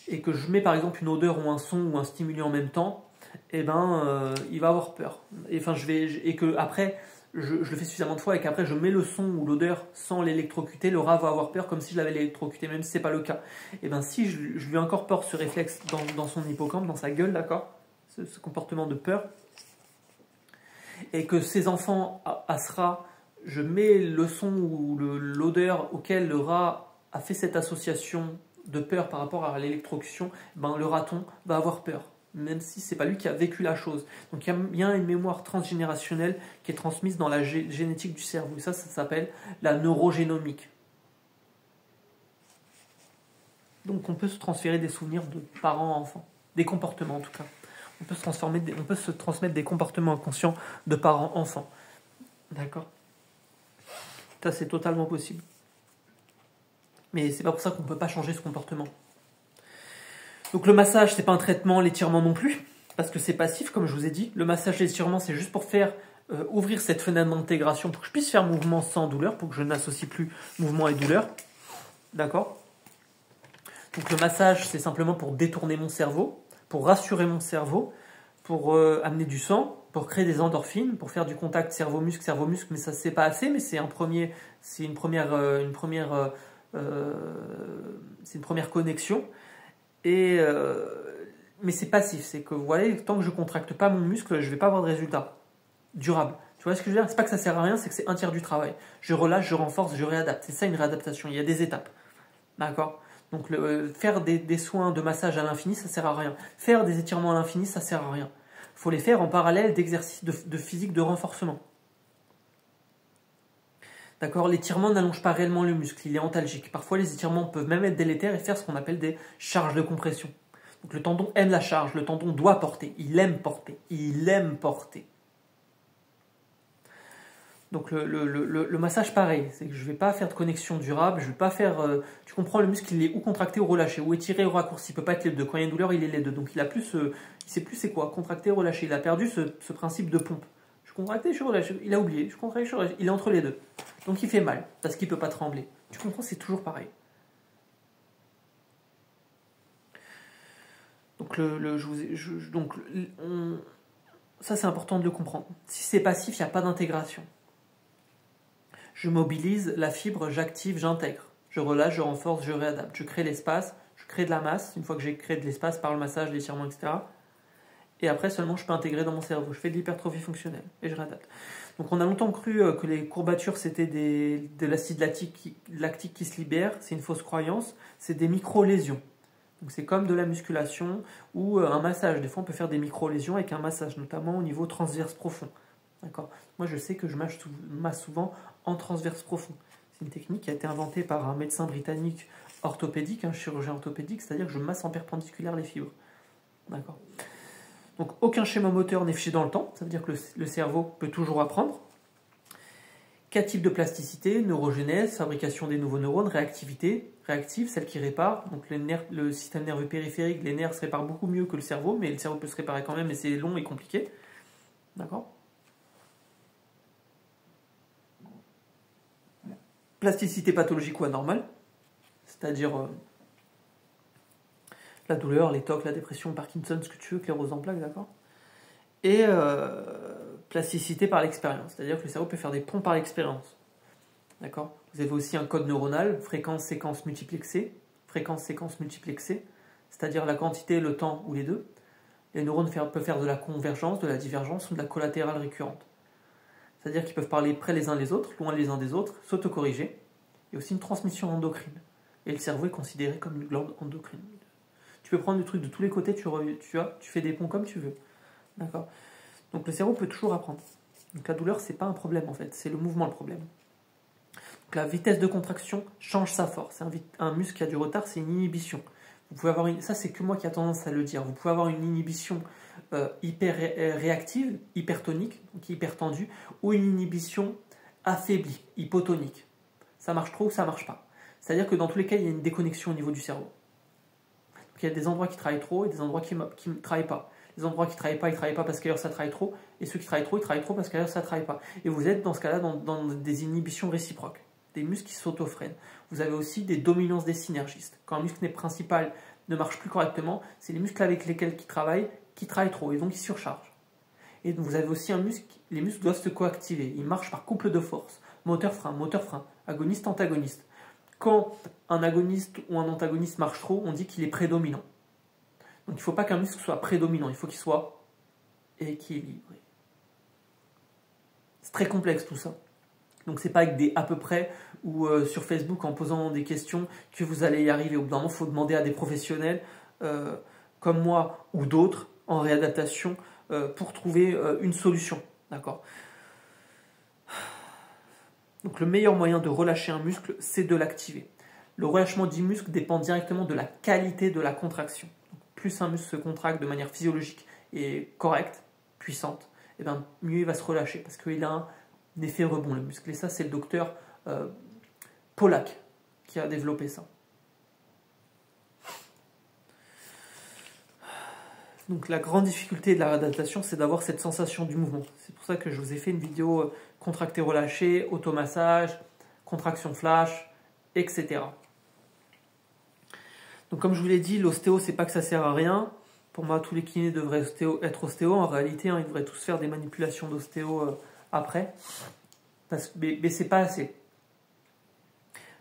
et que je mets par exemple une odeur ou un son ou un stimuli en même temps, eh ben, il va avoir peur. Et, enfin, et que après, je le fais suffisamment de fois et qu'après je mets le son ou l'odeur sans l'électrocuter, le rat va avoir peur comme si je l'avais électrocuté, même si ce n'est pas le cas. Et ben si je lui incorpore ce réflexe dans son hippocampe, dans sa gueule, d'accord, ce comportement de peur, et que ces enfants à ce rat, je mets le son ou l'odeur auquel le rat a fait cette association de peur par rapport à l'électrocution, ben le raton va avoir peur, même si c'est pas lui qui a vécu la chose. Donc il y a une mémoire transgénérationnelle qui est transmise dans la génétique du cerveau. Et ça s'appelle la neurogénomique. Donc on peut se transférer des souvenirs de parents à enfants, des comportements en tout cas. On peut se transmettre des comportements inconscients de parents enfants. D'accord? Ça c'est totalement possible. Mais c'est pas pour ça qu'on ne peut pas changer ce comportement. Donc le massage, c'est pas un traitement, l'étirement non plus, parce que c'est passif, comme je vous ai dit. Le massage, l'étirement, c'est juste pour faire ouvrir cette fenêtre d'intégration, pour que je puisse faire mouvement sans douleur, pour que je n'associe plus mouvement et douleur. D'accord? Donc le massage, c'est simplement pour détourner mon cerveau, pour rassurer mon cerveau, pour amener du sang, pour créer des endorphines, pour faire du contact cerveau-muscle, mais ça c'est pas assez, mais c'est une première connexion. Mais c'est passif, c'est que vous voyez, tant que je contracte pas mon muscle, je vais pas avoir de résultat durable. Tu vois ce que je veux dire? C'est pas que ça sert à rien, c'est que c'est un tiers du travail. Je relâche, je renforce, je réadapte. C'est ça une réadaptation. Il y a des étapes, d'accord? Donc faire des soins de massage à l'infini, ça sert à rien. Faire des étirements à l'infini, ça sert à rien. Il faut les faire en parallèle d'exercices de physique de renforcement. D'accord? L'étirement n'allonge pas réellement le muscle, il est antalgique. Parfois, les étirements peuvent même être délétères et faire ce qu'on appelle des charges de compression. Donc le tendon aime la charge, le tendon doit porter, il aime porter, il aime porter. Donc le massage, pareil, c'est que je ne vais pas faire de connexion durable, je vais pas faire... tu comprends, le muscle, il est ou contracté ou relâché, ou étiré ou raccourci, il ne peut pas être les deux. Quand il y a une douleur, il est les deux. Donc il sait plus c'est quoi, contracté ou relâché. Il a perdu ce principe de pompe. Je contractais, je suis relâché. Il a oublié, je contractais, je suis relâché. Il est entre les deux. Donc il fait mal, parce qu'il ne peut pas trembler. Tu comprends, c'est toujours pareil. Donc, ça c'est important de le comprendre. Si c'est passif, il n'y a pas d'intégration. Je mobilise la fibre, j'active, j'intègre. Je relâche, je renforce, je réadapte. Je crée l'espace, je crée de la masse, une fois que j'ai créé de l'espace par le massage, l'étirement, etc. Et après seulement je peux intégrer dans mon cerveau. Je fais de l'hypertrophie fonctionnelle et je réadapte. Donc on a longtemps cru que les courbatures c'était de l'acide lactique qui se libère. C'est une fausse croyance. C'est des micro-lésions. Donc c'est comme de la musculation ou un massage. Des fois on peut faire des micro-lésions avec un massage, notamment au niveau transverse profond. D'accord. Moi je sais que je masse souvent en transverse profond. C'est une technique qui a été inventée par un médecin britannique orthopédique, un chirurgien orthopédique, c'est-à-dire que je masse en perpendiculaire les fibres. D'accord. Donc aucun schéma moteur n'est figé dans le temps, ça veut dire que le cerveau peut toujours apprendre. 4 types de plasticité: neurogénèse, fabrication des nouveaux neurones, réactivité, réactive, celle qui répare. Donc le système nerveux périphérique, les nerfs se réparent beaucoup mieux que le cerveau, mais le cerveau peut se réparer quand même, mais c'est long et compliqué. D'accord. Plasticité pathologique ou anormale, c'est-à-dire la douleur, les TOC, la dépression, Parkinson, ce que tu veux, sclérose en plaques, d'accord. Et plasticité par l'expérience, c'est-à-dire que le cerveau peut faire des ponts par l'expérience. D'accord. Vous avez aussi un code neuronal, fréquence-séquence multiplexée, fréquence-séquence multiplexée, c'est-à-dire la quantité, le temps ou les deux. Les neurones peuvent faire de la convergence, de la divergence ou de la collatérale récurrente. c'est-à-dire qu'ils peuvent parler près les uns les autres, loin les uns des autres, s'autocorriger. Il y a aussi une transmission endocrine. Et le cerveau est considéré comme une glande endocrine. Tu peux prendre le truc de tous les côtés, tu fais des ponts comme tu veux. D'accord. Donc le cerveau peut toujours apprendre. Donc la douleur, c'est pas un problème en fait, c'est le mouvement le problème. Donc la vitesse de contraction change sa force. Un muscle qui a du retard, c'est une inhibition. Vous pouvez avoir ça c'est que moi qui a tendance à le dire. Vous pouvez avoir une inhibition hyper réactive, hypertonique, donc hyper tendue, ou une inhibition affaiblie, hypotonique. Ça marche trop ou ça marche pas. C'est-à-dire que dans tous les cas, il y a une déconnexion au niveau du cerveau. Donc il y a des endroits qui travaillent trop et des endroits qui ne travaillent pas. Les endroits qui ne travaillent pas, ils ne travaillent pas parce qu'ailleurs ça travaille trop. Et ceux qui travaillent trop parce qu'ailleurs ça ne travaille pas. Et vous êtes dans ce cas-là dans des inhibitions réciproques. Des muscles qui s'autofreinent. Vous avez aussi des dominances des synergistes. Quand un muscle principal ne marche plus correctement, c'est les muscles avec lesquels qui travaillent trop et donc ils surchargent. Et donc vous avez aussi un muscle, les muscles doivent se coactiver. Ils marchent par couple de force. Moteur-frein, agoniste, antagoniste. Quand un agoniste ou un antagoniste marche trop, on dit qu'il est prédominant. Donc il ne faut pas qu'un muscle soit prédominant, il faut qu'il soit équilibré. C'est très complexe tout ça. Donc c'est pas avec des à peu près ou sur Facebook en posant des questions que vous allez y arriver. Au bout d'un moment, il faut demander à des professionnels comme moi ou d'autres en réadaptation pour trouver une solution. D'accord. Donc le meilleur moyen de relâcher un muscle, c'est de l'activer. Le relâchement du muscle dépend directement de la qualité de la contraction. Donc, plus un muscle se contracte de manière physiologique et correcte, puissante, et bien mieux il va se relâcher parce qu'il a un effet rebond le muscle. Et ça, c'est le docteur Pollack qui a développé ça. Donc la grande difficulté de la réadaptation, c'est d'avoir cette sensation du mouvement. C'est pour ça que je vous ai fait une vidéo contracté-relâché, automassage, contraction flash, etc. Donc comme je vous l'ai dit, l'ostéo, c'est pas que ça sert à rien. Pour moi, tous les kinés devraient être ostéo. En réalité, ils devraient tous faire des manipulations d'ostéo après. Mais c'est pas assez.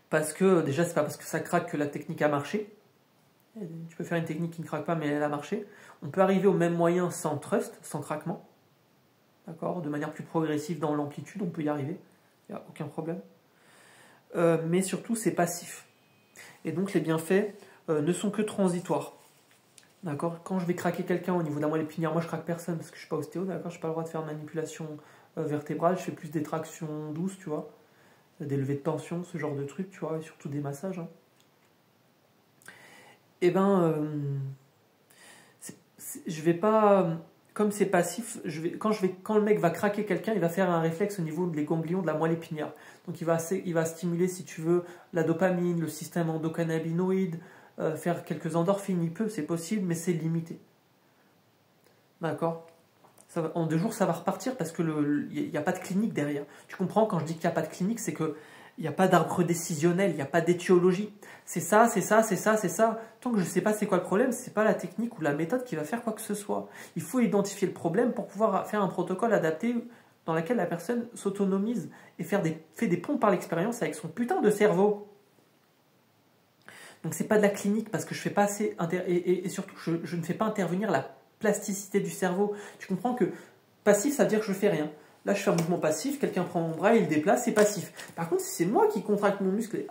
Parce que, déjà, c'est pas parce que ça craque que la technique a marché. Tu peux faire une technique qui ne craque pas, mais elle a marché. On peut arriver au même moyen sans thrust, sans craquement. D'accord. De manière plus progressive dans l'amplitude, on peut y arriver. Il n'y a aucun problème. Mais surtout, c'est passif. Et donc, les bienfaits ne sont que transitoires. D'accord. Quand je vais craquer quelqu'un au niveau d'un moelle épinière, moi je craque personne parce que je ne suis pas ostéo, d'accord. Je n'ai pas le droit de faire de manipulation vertébrale, je fais plus des tractions douces, tu vois, des levées de tension, ce genre de trucs, tu vois, et surtout des massages. Hein. Et ben, je vais pas, comme c'est passif, quand le mec va craquer quelqu'un, il va faire un réflexe au niveau des ganglions de la moelle épinière. Donc il va stimuler, si tu veux, la dopamine, le système endocannabinoïde, faire quelques endorphines, il peut, c'est possible, mais c'est limité. D'accord. En 2 jours, ça va repartir parce qu'il n'y a pas de clinique derrière. Tu comprends, quand je dis qu'il n'y a pas de clinique, c'est qu'il n'y a pas d'arbre décisionnel, il n'y a pas d'étiologie. C'est ça, c'est ça, c'est ça, c'est ça. Tant que je ne sais pas c'est quoi le problème, ce n'est pas la technique ou la méthode qui va faire quoi que ce soit. Il faut identifier le problème pour pouvoir faire un protocole adapté dans lequel la personne s'autonomise et fait des ponts par l'expérience avec son putain de cerveau. Donc c'est pas de la clinique parce que je fais pas assez et surtout je ne fais pas intervenir la plasticité du cerveau. Tu comprends que passif, ça veut dire que je fais rien. Là, je fais un mouvement passif, quelqu'un prend mon bras, il le déplace, c'est passif. Par contre, si c'est moi qui contracte mon muscle,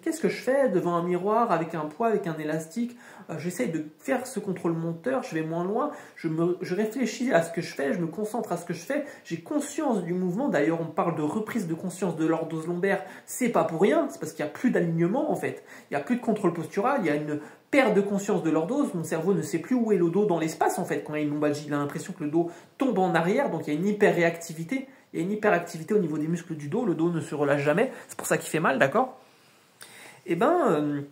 qu'est-ce que je fais devant un miroir, avec un poids, avec un élastique? J'essaye de faire ce contrôle moteur, je vais moins loin, je réfléchis à ce que je fais, je me concentre à ce que je fais, j'ai conscience du mouvement. D'ailleurs, on parle de reprise de conscience de lordose lombaire, c'est pas pour rien, c'est parce qu'il n'y a plus d'alignement en fait. Il n'y a plus de contrôle postural, il y a une perte de conscience de lordose, mon cerveau ne sait plus où est le dos dans l'espace en fait. Quand il y a une lombalgie, il a l'impression que le dos tombe en arrière, donc il y a une hyperréactivité. Il y a une hyperactivité au niveau des muscles du dos, le dos ne se relâche jamais, c'est pour ça qu'il fait mal, d'accord? Eh ben,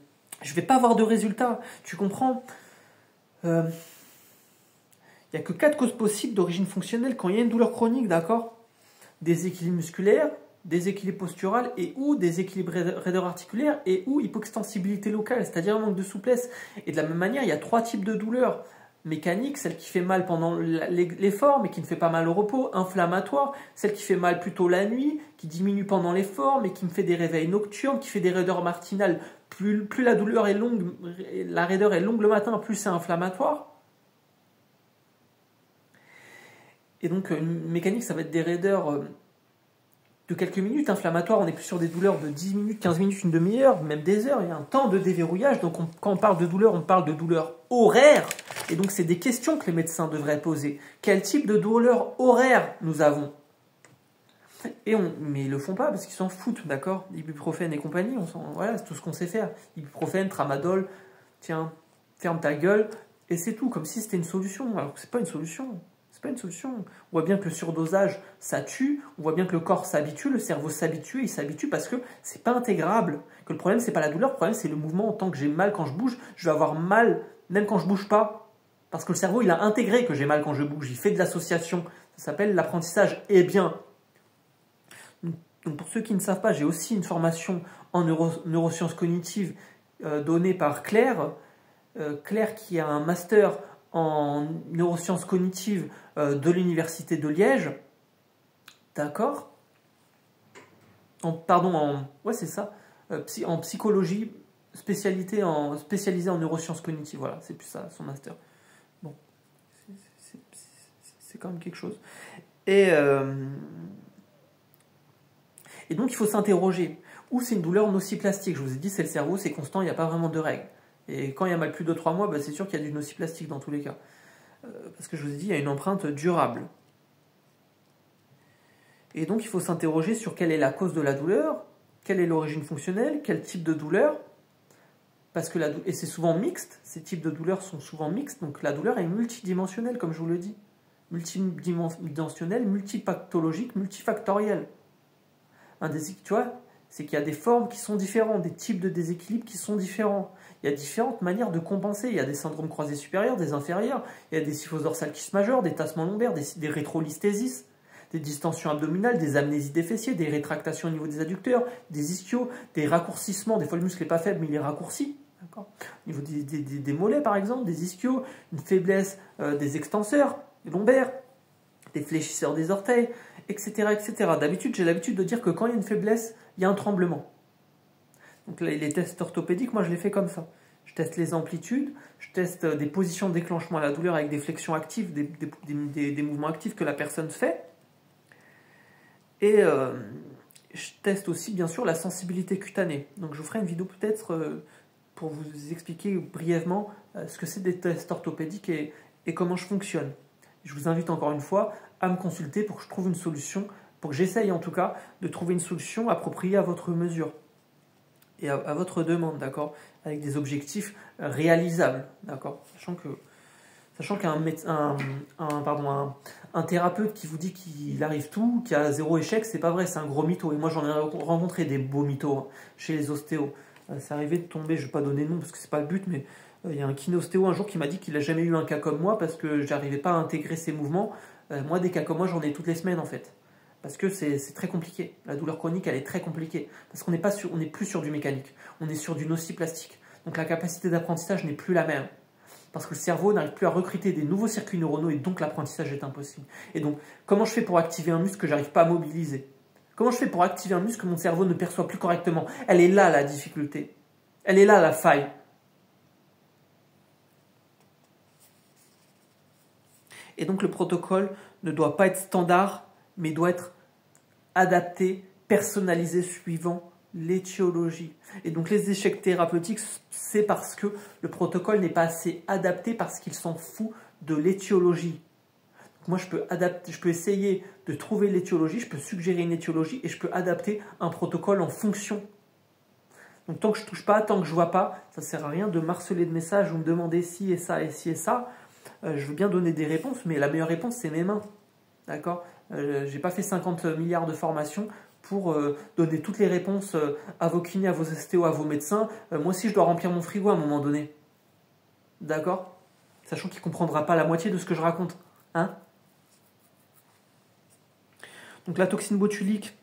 je ne vais pas avoir de résultat, tu comprends? Il n'y a que 4 causes possibles d'origine fonctionnelle quand il y a une douleur chronique, d'accord? Déséquilibre musculaire, déséquilibre postural et ou déséquilibre raideur articulaire et ou hypoextensibilité locale, c'est-à-dire un manque de souplesse. Et de la même manière, il y a 3 types de douleurs. Mécanique, celle qui fait mal pendant l'effort mais qui ne fait pas mal au repos, inflammatoire, celle qui fait mal plutôt la nuit, qui diminue pendant l'effort mais qui me fait des réveils nocturnes, qui fait des raideurs matinales. Plus la douleur est longue, la raideur est longue le matin, plus c'est inflammatoire. Et donc une mécanique, ça va être des raideurs de quelques minutes. Inflammatoire, on est plus sur des douleurs de 10 minutes, 15 minutes, une demi-heure, même des heures. Il y a un temps de déverrouillage. Donc quand on parle de douleur, on parle de douleur horaire. Et donc c'est des questions que les médecins devraient poser. Quel type de douleur horaire nous avons? Mais ils le font pas parce qu'ils s'en foutent, d'accord? Ibuprofène et compagnie, voilà, c'est tout ce qu'on sait faire. Ibuprofène, tramadol, tiens, ferme ta gueule, et c'est tout, comme si c'était une solution. Alors que c'est pas une solution. C'est pas une solution. On voit bien que le surdosage, ça tue. On voit bien que le corps s'habitue, le cerveau s'habitue, et il s'habitue parce que c'est pas intégrable. Que le problème, c'est pas la douleur, le problème, c'est le mouvement. En tant que j'ai mal quand je bouge, je vais avoir mal même quand je bouge pas. Parce que le cerveau, il a intégré que j'ai mal quand je bouge. Il fait de l'association. Ça s'appelle l'apprentissage. Eh bien, donc pour ceux qui ne savent pas, j'ai aussi une formation en neurosciences cognitives donnée par Claire. Claire qui a un master en neurosciences cognitives de l'université de Liège. D'accord? Ouais, c'est ça. En psychologie, spécialisée en neurosciences cognitives. Voilà, c'est plus ça, son master. Bon, c'est quand même quelque chose. Et donc, il faut s'interroger. Ou c'est une douleur nociplastique. Je vous ai dit, c'est le cerveau, c'est constant, il n'y a pas vraiment de règle. Et quand il y a mal plus de 3 mois, bah, c'est sûr qu'il y a du nociplastique dans tous les cas. Parce que je vous ai dit, il y a une empreinte durable. Et donc, il faut s'interroger sur quelle est la cause de la douleur, quelle est l'origine fonctionnelle, quel type de douleur. Parce que et c'est souvent mixte, ces types de douleurs sont souvent mixtes, donc la douleur est multidimensionnelle, comme je vous le dis. Multidimensionnelle, multipathologique, multifactorielle. Tu vois, c'est qu'il y a des formes qui sont différentes, des types de déséquilibres qui sont différents. Il y a différentes manières de compenser. Il y a des syndromes croisés supérieurs, des inférieurs, il y a des syphoses dorsales kyste majeures, des tassements lombaires, des rétrolisthésis, des distensions abdominales, des amnésies des fessiers, des rétractations au niveau des adducteurs, des ischios, des raccourcissements. Des fois, le muscle n'est pas faible, mais il est raccourci. Au niveau des mollets, par exemple, des ischios, une faiblesse des extenseurs, des lombaires, des fléchisseurs des orteils, etc. etc. D'habitude, j'ai l'habitude de dire que quand il y a une faiblesse, il y a un tremblement. Donc les tests orthopédiques, moi je les fais comme ça. Je teste les amplitudes, je teste des positions de déclenchement à la douleur avec des flexions actives, des mouvements actifs que la personne fait. Et je teste aussi bien sûr la sensibilité cutanée. Donc je vous ferai une vidéo peut-être pour vous expliquer brièvement ce que c'est des tests orthopédiques et comment je fonctionne. Je vous invite encore une fois à me consulter pour que je trouve une solution, pour que j'essaye en tout cas de trouver une solution appropriée à votre mesure et à votre demande, d'accord, avec des objectifs réalisables, d'accord, sachant qu'un thérapeute qui vous dit qu'il arrive tout, qu'il y a zéro échec, c'est pas vrai, c'est un gros mytho. Et moi j'en ai rencontré des beaux mythos chez les ostéos. C'est arrivé de tomber, je vais pas donner de nom parce que c'est pas le but, mais il y a un kiné-ostéo un jour qui m'a dit qu'il n'a jamais eu un cas comme moi parce que j'arrivais pas à intégrer ses mouvements. Moi, des cas comme moi, j'en ai toutes les semaines en fait. Parce que c'est très compliqué. La douleur chronique, elle est très compliquée. Parce qu'on n'est plus sur du mécanique. On est sur du nociplastique. Donc la capacité d'apprentissage n'est plus la même. Parce que le cerveau n'arrive plus à recruter des nouveaux circuits neuronaux et donc l'apprentissage est impossible. Et donc, comment je fais pour activer un muscle que j'arrive pas à mobiliser? Comment je fais pour activer un muscle que mon cerveau ne perçoit plus correctement? Elle est là la difficulté. Elle est là la faille. Et donc le protocole ne doit pas être standard, mais doit être adapté, personnalisé suivant l'étiologie. Et donc les échecs thérapeutiques, c'est parce que le protocole n'est pas assez adapté parce qu'il s'en fout de l'étiologie. Moi, je peux essayer de trouver l'étiologie, je peux suggérer une étiologie et je peux adapter un protocole en fonction. Donc tant que je ne touche pas, tant que je ne vois pas, ça ne sert à rien de marceler de messages ou me demander ci et ça et ci et ça. Je veux bien donner des réponses, mais la meilleure réponse, c'est mes mains. D'accord? Je n'ai pas fait 50 milliards de formations pour donner toutes les réponses à vos kinés, à vos ostéos, à vos médecins. Moi aussi, je dois remplir mon frigo à un moment donné. D'accord? Sachant qu'il ne comprendra pas la moitié de ce que je raconte. Hein? Donc la toxine botulique,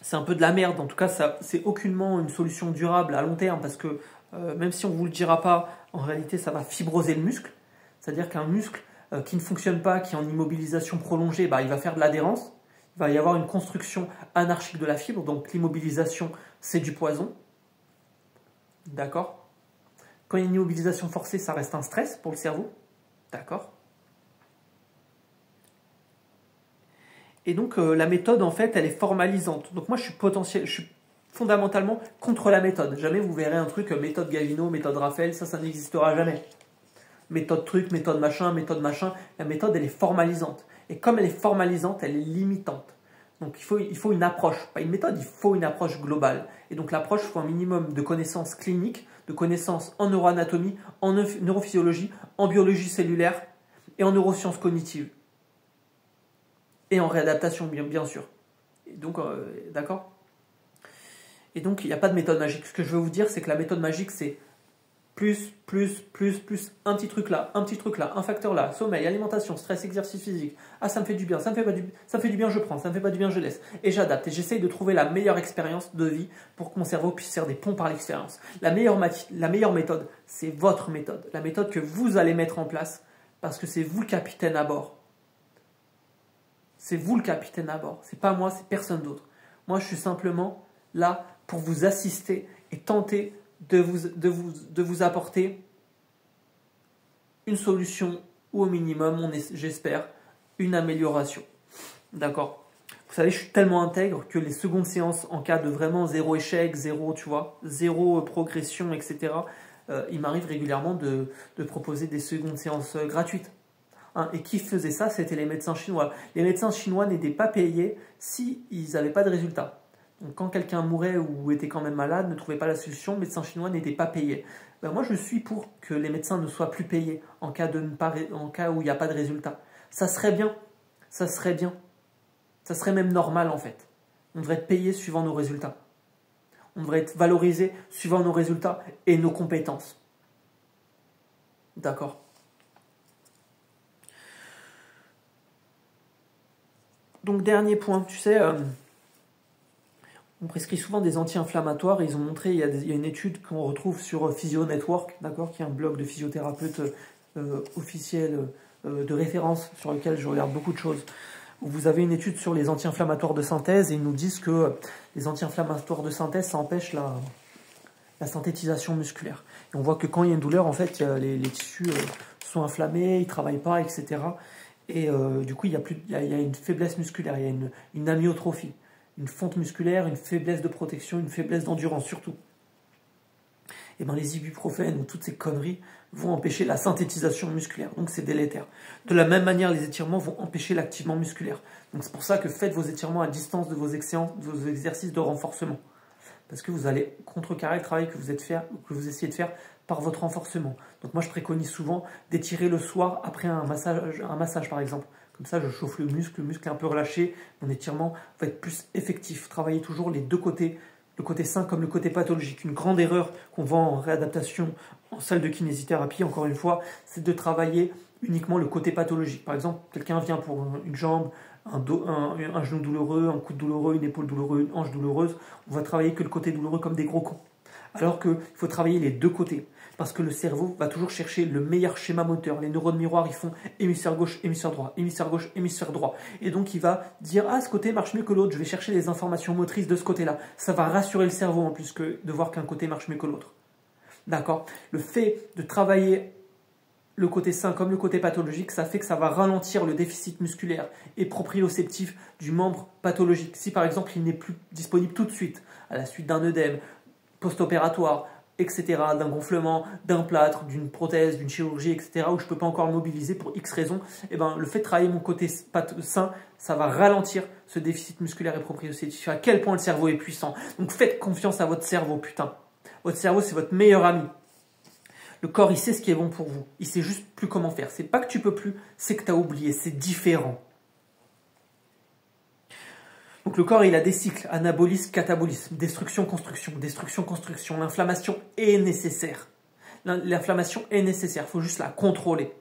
c'est un peu de la merde. En tout cas, c'est aucunement une solution durable à long terme parce que même si on ne vous le dira pas, en réalité, ça va fibroser le muscle. C'est-à-dire qu'un muscle qui ne fonctionne pas, qui est en immobilisation prolongée, bah, il va faire de l'adhérence. Il va y avoir une construction anarchique de la fibre. Donc l'immobilisation, c'est du poison. D'accord? Quand il y a une immobilisation forcée, ça reste un stress pour le cerveau. D'accord? Et donc la méthode, en fait, elle est formalisante. Donc moi, je suis fondamentalement contre la méthode. Jamais vous verrez un truc méthode Gavino, méthode Raphaël, ça n'existera jamais. Méthode truc, méthode machin, méthode machin. La méthode, elle est formalisante. Et comme elle est formalisante, elle est limitante. Donc il faut une approche, pas une méthode, il faut une approche globale. Et donc l'approche, il faut un minimum de connaissances cliniques, de connaissances en neuroanatomie, en neurophysiologie, en biologie cellulaire et en neurosciences cognitives. Et en réadaptation, bien sûr. Et donc, d'accord? Et donc, il n'y a pas de méthode magique. Ce que je veux vous dire, c'est que la méthode magique, c'est plus, un petit truc là, un facteur là, sommeil, alimentation, stress, exercice physique. Ah, ça me fait du bien, ça me fait du bien, je prends, ça me fait pas du bien, je laisse. Et j'adapte. Et j'essaye de trouver la meilleure expérience de vie pour que mon cerveau puisse faire des ponts par l'expérience. La meilleure méthode, c'est votre méthode. La méthode que vous allez mettre en place parce que c'est vous le capitaine à bord. C'est vous le capitaine à bord. C'est pas moi, c'est personne d'autre. Moi, je suis simplement là pour vous assister et tenter de vous apporter une solution ou au minimum, j'espère, une amélioration. D'accord? Vous savez, je suis tellement intègre que les secondes séances, en cas de vraiment zéro échec, zéro progression, etc., il m'arrive régulièrement de proposer des secondes séances gratuites. Hein, et qui faisait ça? C'était les médecins chinois. Les médecins chinois n'étaient pas payés s'ils n'avaient pas de résultats. Donc quand quelqu'un mourait ou était quand même malade, ne trouvait pas la solution, le médecin chinois n'était pas payé. Ben moi, je suis pour que les médecins ne soient plus payés en cas où il n'y a pas de résultat. Ça serait bien. Ça serait bien. Ça serait même normal, en fait. On devrait être payé suivant nos résultats. On devrait être valorisé suivant nos résultats et nos compétences. D'accord. Donc, dernier point, tu sais... on prescrit souvent des anti-inflammatoires. Ils ont montré, il y a une étude qu'on retrouve sur Physio Network, d'accord, qui est un blog de physiothérapeutes officiel de référence sur lequel je regarde beaucoup de choses. Vous avez une étude sur les anti-inflammatoires de synthèse et ils nous disent que les anti-inflammatoires de synthèse, ça empêche la synthétisation musculaire. Et on voit que quand il y a une douleur, en fait, les tissus sont inflammés, ils ne travaillent pas, etc. Et du coup, il y a une faiblesse musculaire, il y a une amyotrophie. Une fonte musculaire, une faiblesse de protection, une faiblesse d'endurance surtout. Et bien les ibuprofènes ou toutes ces conneries vont empêcher la synthétisation musculaire, donc c'est délétère. De la même manière, les étirements vont empêcher l'activement musculaire. Donc c'est pour ça que faites vos étirements à distance de vos exercices de renforcement. Parce que vous allez contrecarrer le travail que vous essayez de faire par votre renforcement. Donc moi je préconise souvent d'étirer le soir après un massage par exemple. Comme ça, je chauffe le muscle est un peu relâché, mon étirement va être plus effectif. Travaillez toujours les deux côtés, le côté sain comme le côté pathologique. Une grande erreur qu'on voit en réadaptation, en salle de kinésithérapie, encore une fois, c'est de travailler uniquement le côté pathologique. Par exemple, quelqu'un vient pour une jambe, un genou douloureux, un coude douloureux, une épaule douloureuse, une hanche douloureuse. On va travailler que le côté douloureux comme des gros cons. Alors qu'il faut travailler les deux côtés. Parce que le cerveau va toujours chercher le meilleur schéma moteur. Les neurones miroirs, ils font hémisphère gauche, hémisphère droit, hémisphère gauche, hémisphère droit. Et donc, il va dire, ah, ce côté marche mieux que l'autre, je vais chercher les informations motrices de ce côté-là. Ça va rassurer le cerveau en plus que de voir qu'un côté marche mieux que l'autre. D'accord? Le fait de travailler le côté sain comme le côté pathologique, ça fait que ça va ralentir le déficit musculaire et proprioceptif du membre pathologique. Si par exemple, il n'est plus disponible tout de suite, à la suite d'un œdème, post-opératoire, etc., d'un gonflement, d'un plâtre, d'une prothèse, d'une chirurgie, etc., où je ne peux pas encore le mobiliser pour X raisons, eh ben, le fait de travailler mon côté sain, ça va ralentir ce déficit musculaire et proprioceptif. À quel point le cerveau est puissant. Donc faites confiance à votre cerveau, putain. Votre cerveau, c'est votre meilleur ami. Le corps, il sait ce qui est bon pour vous. Il sait juste plus comment faire. C'est pas que tu peux plus, c'est que tu as oublié. C'est différent. Donc le corps, il a des cycles, anabolisme, catabolisme, destruction, construction, destruction, construction. L'inflammation est nécessaire. L'inflammation est nécessaire, il faut juste la contrôler.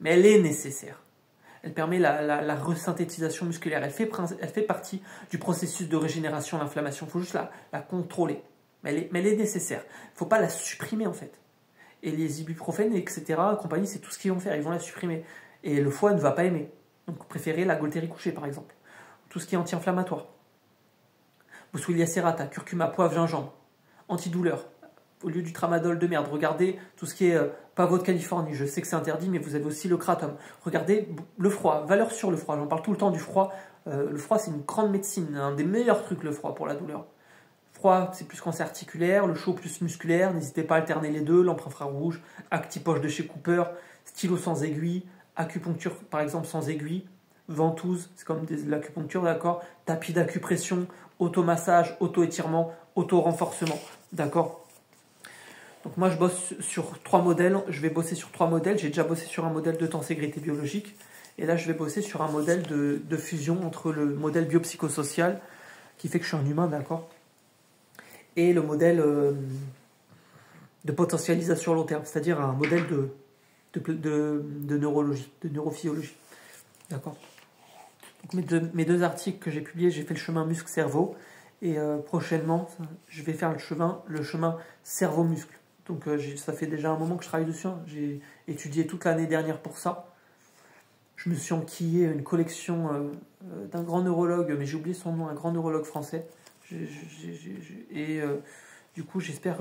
Mais elle est nécessaire. Elle permet la resynthétisation musculaire. Elle fait partie du processus de régénération, l'inflammation. Il faut juste la contrôler. Mais elle est nécessaire. Il ne faut pas la supprimer en fait. Et les ibuprofènes, etc., compagnie, c'est tout ce qu'ils vont faire. Ils vont la supprimer. Et le foie ne va pas aimer. Donc préférez la Gaultérie couchée par exemple. Tout ce qui est anti-inflammatoire. Boswellia serrata, curcuma, poivre, gingembre, antidouleur, au lieu du tramadol de merde. Regardez tout ce qui est pavot de Californie. Je sais que c'est interdit, mais vous avez aussi le kratom. Regardez le froid, valeur sur le froid. J'en parle tout le temps du froid. Le froid, c'est une grande médecine, un des meilleurs trucs, le froid, pour la douleur. Froid, c'est plus quand c'est articulaire, le chaud plus musculaire. N'hésitez pas à alterner les deux. Lampe infrarouge, Actipoche de chez Cooper, stylo sans aiguille, acupuncture par exemple sans aiguille, ventouse, c'est comme de l'acupuncture, d'accord. Tapis d'acupression, automassage, auto-étirement, auto-renforcement, d'accord. Donc moi je bosse sur 3 modèles, je vais bosser sur 3 modèles. J'ai déjà bossé sur un modèle de tenségrité biologique, et là je vais bosser sur un modèle de fusion entre le modèle biopsychosocial, qui fait que je suis un humain, d'accord, et le modèle de potentialisation long terme, c'est-à-dire un modèle de neurologie, de neurophysiologie. D'accord. Donc mes deux articles que j'ai publiés, j'ai fait le chemin muscle-cerveau, et prochainement, je vais faire le chemin cerveau-muscle. Donc ça fait déjà un moment que je travaille dessus, hein. J'ai étudié toute l'année dernière pour ça. Je me suis enquillé une collection d'un grand neurologue, mais j'ai oublié son nom, un grand neurologue français. Du coup, j'espère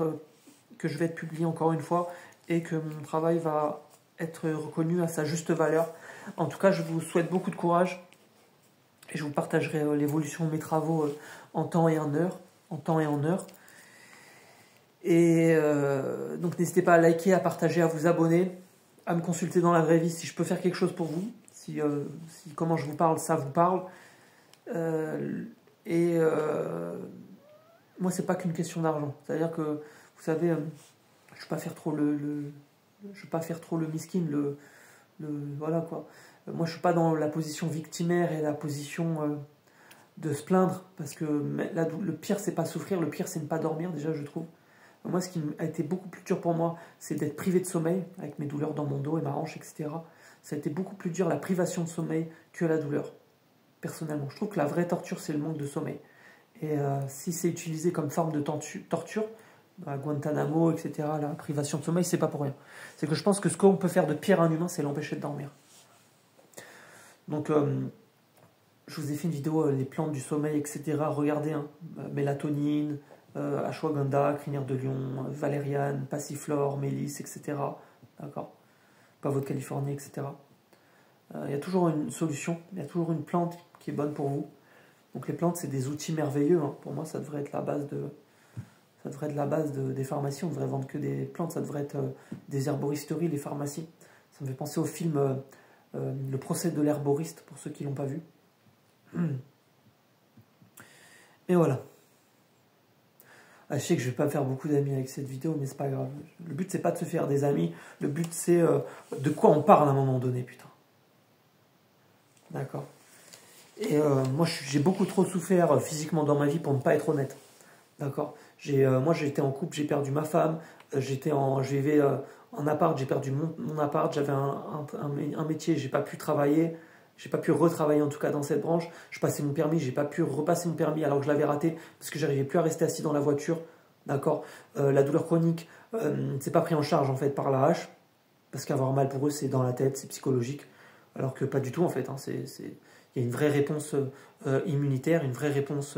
que je vais être publié encore une fois et que mon travail va être reconnu à sa juste valeur. En tout cas, je vous souhaite beaucoup de courage et je vous partagerai l'évolution de mes travaux en temps et en heure. Et donc n'hésitez pas à liker, à partager, à vous abonner, à me consulter dans la vraie vie si je peux faire quelque chose pour vous, si comment je vous parle, ça vous parle. Moi, c'est pas qu'une question d'argent. C'est-à-dire que, vous savez, je ne vais pas faire trop le miskin, voilà quoi. Moi, je suis pas dans la position victimaire et la position de se plaindre, parce que le pire, c'est pas souffrir, le pire, c'est ne pas dormir, déjà, je trouve. Moi, ce qui a été beaucoup plus dur pour moi, c'est d'être privé de sommeil, avec mes douleurs dans mon dos et ma hanche, etc. Ça a été beaucoup plus dur, la privation de sommeil, que la douleur, personnellement. Je trouve que la vraie torture, c'est le manque de sommeil. Et si c'est utilisé comme forme de torture, à Guantanamo, etc., la privation de sommeil, c'est pas pour rien. C'est que je pense que ce qu'on peut faire de pire à un humain, c'est l'empêcher de dormir. Donc, je vous ai fait une vidéo, les plantes du sommeil, etc. Regardez, hein, mélatonine, ashwagandha, crinière de lion, valériane, passiflore, mélisse, etc. D'accord. Pavot de Californie, etc. Il y a toujours une solution, il y a toujours une plante qui est bonne pour vous. Donc les plantes, c'est des outils merveilleux, hein. Pour moi, ça devrait être la base des pharmacies. On devrait vendre que des plantes, ça devrait être des herboristeries, les pharmacies. Ça me fait penser au film Le procès de l'herboriste, pour ceux qui ne l'ont pas vu. Et voilà. Je sais que je ne vais pas faire beaucoup d'amis avec cette vidéo, mais c'est pas grave. Le but, c'est pas de se faire des amis. Le but, c'est de quoi on parle à un moment donné, putain. D'accord. Et moi, j'ai beaucoup trop souffert physiquement dans ma vie pour ne pas être honnête. D'accord. Moi, j'étais en couple, j'ai perdu ma femme. J'étais en appart, j'ai perdu mon appart. J'avais un métier, j'ai pas pu travailler. J'ai pas pu retravailler en tout cas dans cette branche. Je passais mon permis, j'ai pas pu repasser mon permis alors que je l'avais raté parce que j'arrivais plus à rester assis dans la voiture. D'accord. La douleur chronique, c'est pas pris en charge en fait par la hache parce qu'avoir mal pour eux c'est dans la tête, c'est psychologique. Alors que pas du tout en fait. Hein. Il y a une vraie réponse immunitaire, une vraie réponse.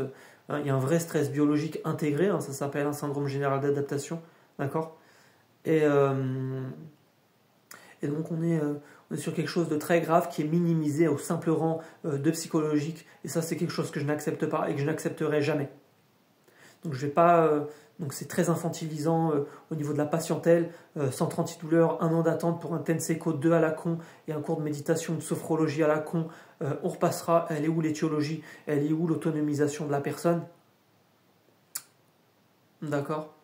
Il y a un vrai stress biologique intégré. Hein, ça s'appelle un syndrome général d'adaptation. D'accord. Et donc on est sur quelque chose de très grave qui est minimisé au simple rang de psychologique. Et ça, c'est quelque chose que je n'accepte pas et que je n'accepterai jamais. Donc je vais pas. Donc c'est très infantilisant au niveau de la patientèle. Centre antidouleur, 1 an d'attente pour un Tenseco 2 à la con et un cours de méditation, de sophrologie à la con. On repassera. Elle est où l'étiologie? Elle est où l'autonomisation de la personne? D'accord.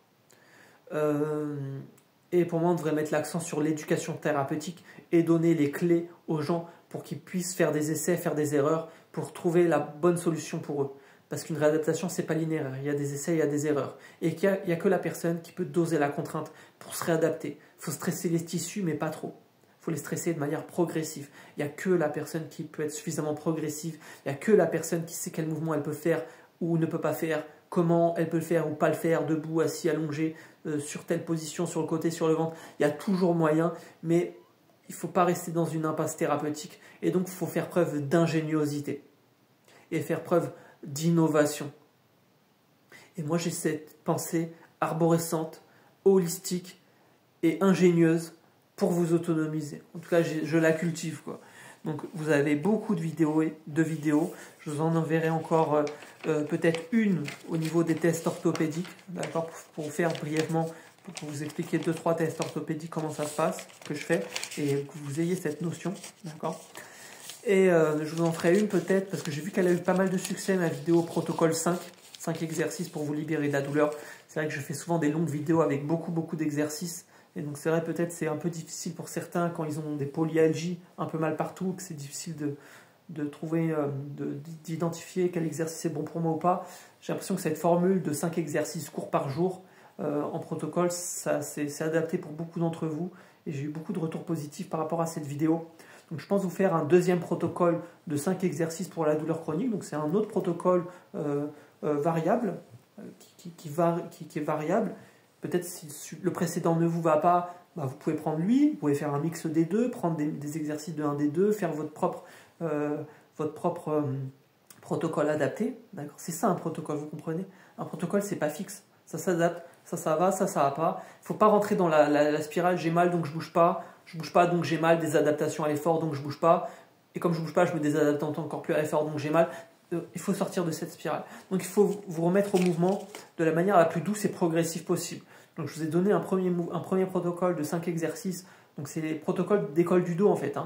Et pour moi, on devrait mettre l'accent sur l'éducation thérapeutique et donner les clés aux gens pour qu'ils puissent faire des essais, faire des erreurs pour trouver la bonne solution pour eux. Parce qu'une réadaptation, c'est pas linéaire. Il y a des essais, il y a des erreurs. Et qu'il n'y a que la personne qui peut doser la contrainte pour se réadapter. Il faut stresser les tissus, mais pas trop. Il faut les stresser de manière progressive. Il n'y a que la personne qui peut être suffisamment progressive. Il n'y a que la personne qui sait quel mouvement elle peut faire ou ne peut pas faire, comment elle peut le faire ou pas le faire, debout, assis, allongé, sur telle position, sur le côté, sur le ventre. Il y a toujours moyen, mais il ne faut pas rester dans une impasse thérapeutique. Et donc, il faut faire preuve d'ingéniosité et faire preuve d'innovation. Et moi, j'ai cette pensée arborescente, holistique et ingénieuse pour vous autonomiser. En tout cas, je la cultive, quoi. Donc vous avez beaucoup de vidéos. Je vous en enverrai encore peut-être une au niveau des tests orthopédiques, d'accord, pour faire brièvement, pour vous expliquer 2-3 tests orthopédiques, comment ça se passe, que je fais, et que vous ayez cette notion, d'accord. Et je vous en ferai une peut-être, parce que j'ai vu qu'elle a eu pas mal de succès, ma vidéo protocole 5 exercices pour vous libérer de la douleur. C'est vrai que je fais souvent des longues vidéos avec beaucoup d'exercices. Et donc c'est vrai, peut-être c'est un peu difficile pour certains quand ils ont des polyalgies un peu mal partout, que c'est difficile de trouver, d'identifier quel exercice est bon pour moi ou pas. J'ai l'impression que cette formule de 5 exercices courts par jour en protocole, c'est adapté pour beaucoup d'entre vous. Et j'ai eu beaucoup de retours positifs par rapport à cette vidéo. Donc je pense vous faire un deuxième protocole de 5 exercices pour la douleur chronique. Donc c'est un autre protocole variable, qui est variable. Peut-être si le précédent ne vous va pas, bah vous pouvez prendre lui, vous pouvez faire un mix des deux, prendre des exercices de un des deux, faire votre propre protocole adapté. C'est ça un protocole, vous comprenez? Un protocole, c'est pas fixe, ça s'adapte, ça va, ça va pas. Il ne faut pas rentrer dans la spirale, j'ai mal donc je bouge pas donc j'ai mal, des adaptations à l'effort donc je bouge pas, et comme je bouge pas, je me désadapte encore plus à l'effort donc j'ai mal. Il faut sortir de cette spirale. Donc il faut vous remettre au mouvement de la manière la plus douce et progressive possible. Donc je vous ai donné un premier protocole de 5 exercices. Donc c'est les protocoles d'école du dos en fait.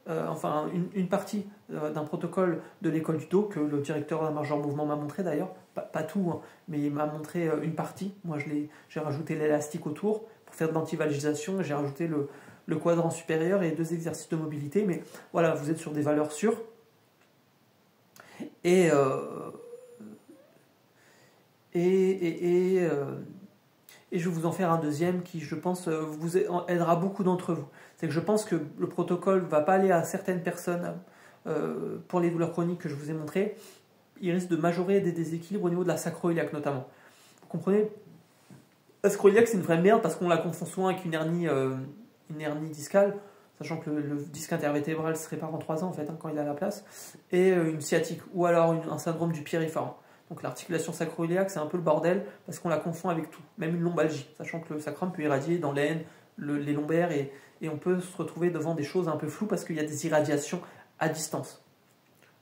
Enfin une partie d'un protocole de l'école du dos que le directeur d'un major mouvement m'a montré d'ailleurs. Pas tout, hein, mais il m'a montré une partie. Moi j'ai rajouté l'élastique autour pour faire de l'antivalgisation. J'ai rajouté le quadrant supérieur et 2 exercices de mobilité. Mais voilà, vous êtes sur des valeurs sûres. Et je vais vous en faire un deuxième qui, je pense, vous aidera beaucoup d'entre vous. C'est que je pense que le protocole ne va pas aller à certaines personnes pour les douleurs chroniques que je vous ai montrées. Il risque de majorer des déséquilibres au niveau de la sacro-iliaque notamment. Vous comprenez? La sacro-iliaque, c'est une vraie merde parce qu'on la confond souvent avec une hernie discale, sachant que le disque intervertébral se répare en 3 ans en fait, quand il a la place, et une sciatique, ou alors un syndrome du piriforme. Donc l'articulation sacro-iliaque, c'est un peu le bordel, parce qu'on la confond avec tout, même une lombalgie, sachant que le sacrum peut irradier dans l'aine, les lombaires, et on peut se retrouver devant des choses un peu floues, parce qu'il y a des irradiations à distance,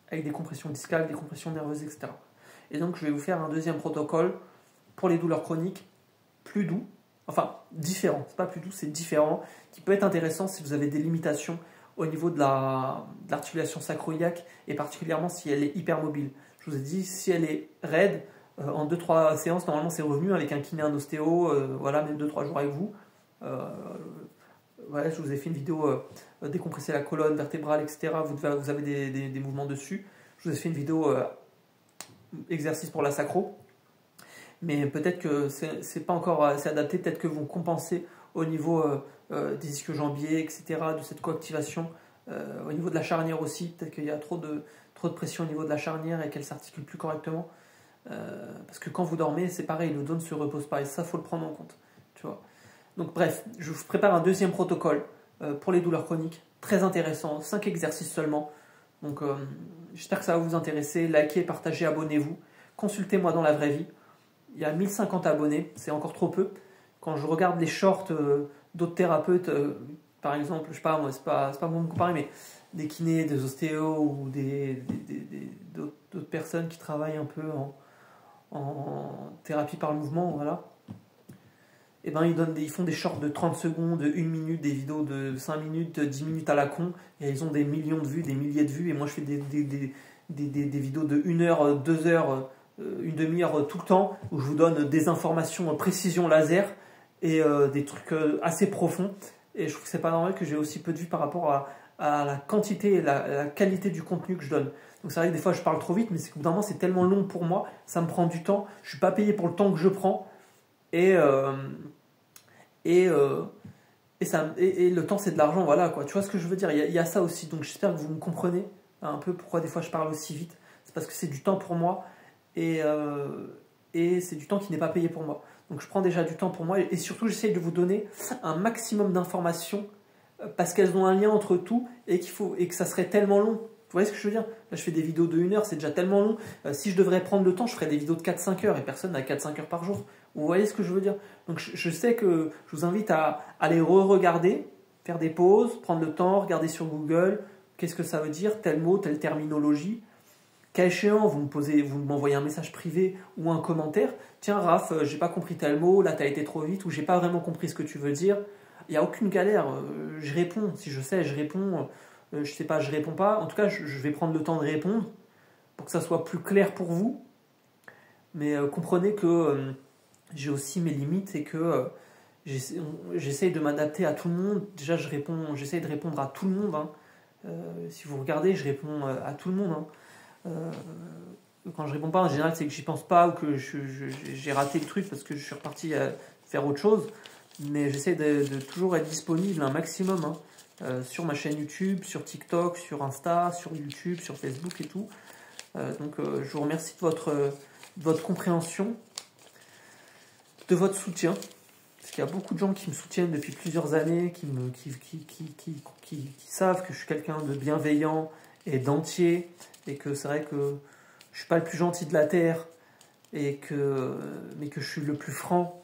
avec des compressions discales, des compressions nerveuses, etc. Et donc je vais vous faire un deuxième protocole pour les douleurs chroniques, plus doux, enfin différent, c'est pas plus doux, c'est différent, qui peut être intéressant si vous avez des limitations au niveau de l'articulation sacro-iliaque, et particulièrement si elle est hypermobile. Je vous ai dit, si elle est raide, en 2-3 séances, normalement c'est revenu avec un kiné, un ostéo, voilà, même 2-3 jours avec vous. Voilà, je vous ai fait une vidéo décompresser la colonne vertébrale, etc. Vous avez des mouvements dessus. Je vous ai fait une vidéo exercice pour la sacro. Mais peut-être que c'est pas encore assez adapté, peut-être que vous compensez au niveau des ischio-jambiers, etc., de cette coactivation, au niveau de la charnière aussi, peut-être qu'il y a trop de pression au niveau de la charnière et qu'elle ne s'articule plus correctement. Parce que quand vous dormez, c'est pareil, le dos ne se repose pas, et ça, il faut le prendre en compte. Tu vois. Donc bref, je vous prépare un deuxième protocole pour les douleurs chroniques, très intéressant, 5 exercices seulement. Donc j'espère que ça va vous intéresser, likez, partagez, abonnez-vous, consultez-moi dans la vraie vie. Il y a 1050 abonnés, c'est encore trop peu. Quand je regarde les shorts d'autres thérapeutes, par exemple, je sais pas, moi, c'est pas bon de comparer, mais des kinés, des ostéos ou d'autres personnes qui travaillent un peu en thérapie par le mouvement, voilà. Et ben ils font des shorts de 30 secondes, de 1 minute, des vidéos de 5 minutes, 10 minutes à la con, et ils ont des millions de vues, des milliers de vues, et moi je fais des vidéos de 1 heure, 2 heures, une demi-heure tout le temps, où je vous donne des informations précision laser, et des trucs assez profonds, et je trouve que c'est pas normal que j'ai aussi peu de vues par rapport à la quantité et la qualité du contenu que je donne. Donc c'est vrai que des fois je parle trop vite, mais c'est qu'au bout d'un moment c'est tellement long pour moi, ça me prend du temps, je suis pas payé pour le temps que je prends, et le temps c'est de l'argent, voilà quoi. Tu vois ce que je veux dire, il y a ça aussi, donc j'espère que vous me comprenez un peu pourquoi des fois je parle aussi vite. C'est parce que c'est du temps pour moi, et c'est du temps qui n'est pas payé pour moi. Donc je prends déjà du temps pour moi, et surtout j'essaie de vous donner un maximum d'informations parce qu'elles ont un lien entre tout, et que ça serait tellement long voyez ce que je veux dire? Là, je fais des vidéos de 1 heure, c'est déjà tellement long. Si je devrais prendre le temps, je ferais des vidéos de 4-5 heures et personne n'a 4-5 heures par jour. Vous voyez ce que je veux dire? Donc je sais que je vous invite à aller re-regarder, faire des pauses, prendre le temps, regarder sur Google, qu'est-ce que ça veut dire, tel mot, telle terminologie. Cas échéant, vous m'envoyez un message privé ou un commentaire. Tiens, Raph, j'ai pas compris tel mot, là, tu as été trop vite, ou j'ai pas vraiment compris ce que tu veux dire. Il n'y a aucune galère, je réponds. Si je sais, je réponds. Je sais pas, je réponds pas. En tout cas, je vais prendre le temps de répondre pour que ça soit plus clair pour vous. Mais comprenez que j'ai aussi mes limites et que j'essaye de m'adapter à tout le monde. Déjà, j'essaye de répondre à tout le monde. Hein. Si vous regardez, je réponds à tout le monde. Hein. Quand je réponds pas, en général, c'est que j'y pense pas ou que j'ai raté le truc parce que je suis reparti à faire autre chose. Mais j'essaie de toujours être disponible un maximum hein, sur ma chaîne YouTube, sur TikTok, sur Insta, sur YouTube, sur Facebook et tout. Donc je vous remercie de votre compréhension, de votre soutien. Parce qu'il y a beaucoup de gens qui me soutiennent depuis plusieurs années, qui savent que je suis quelqu'un de bienveillant et d'entier. Et que c'est vrai que je ne suis pas le plus gentil de la Terre, mais que je suis le plus franc.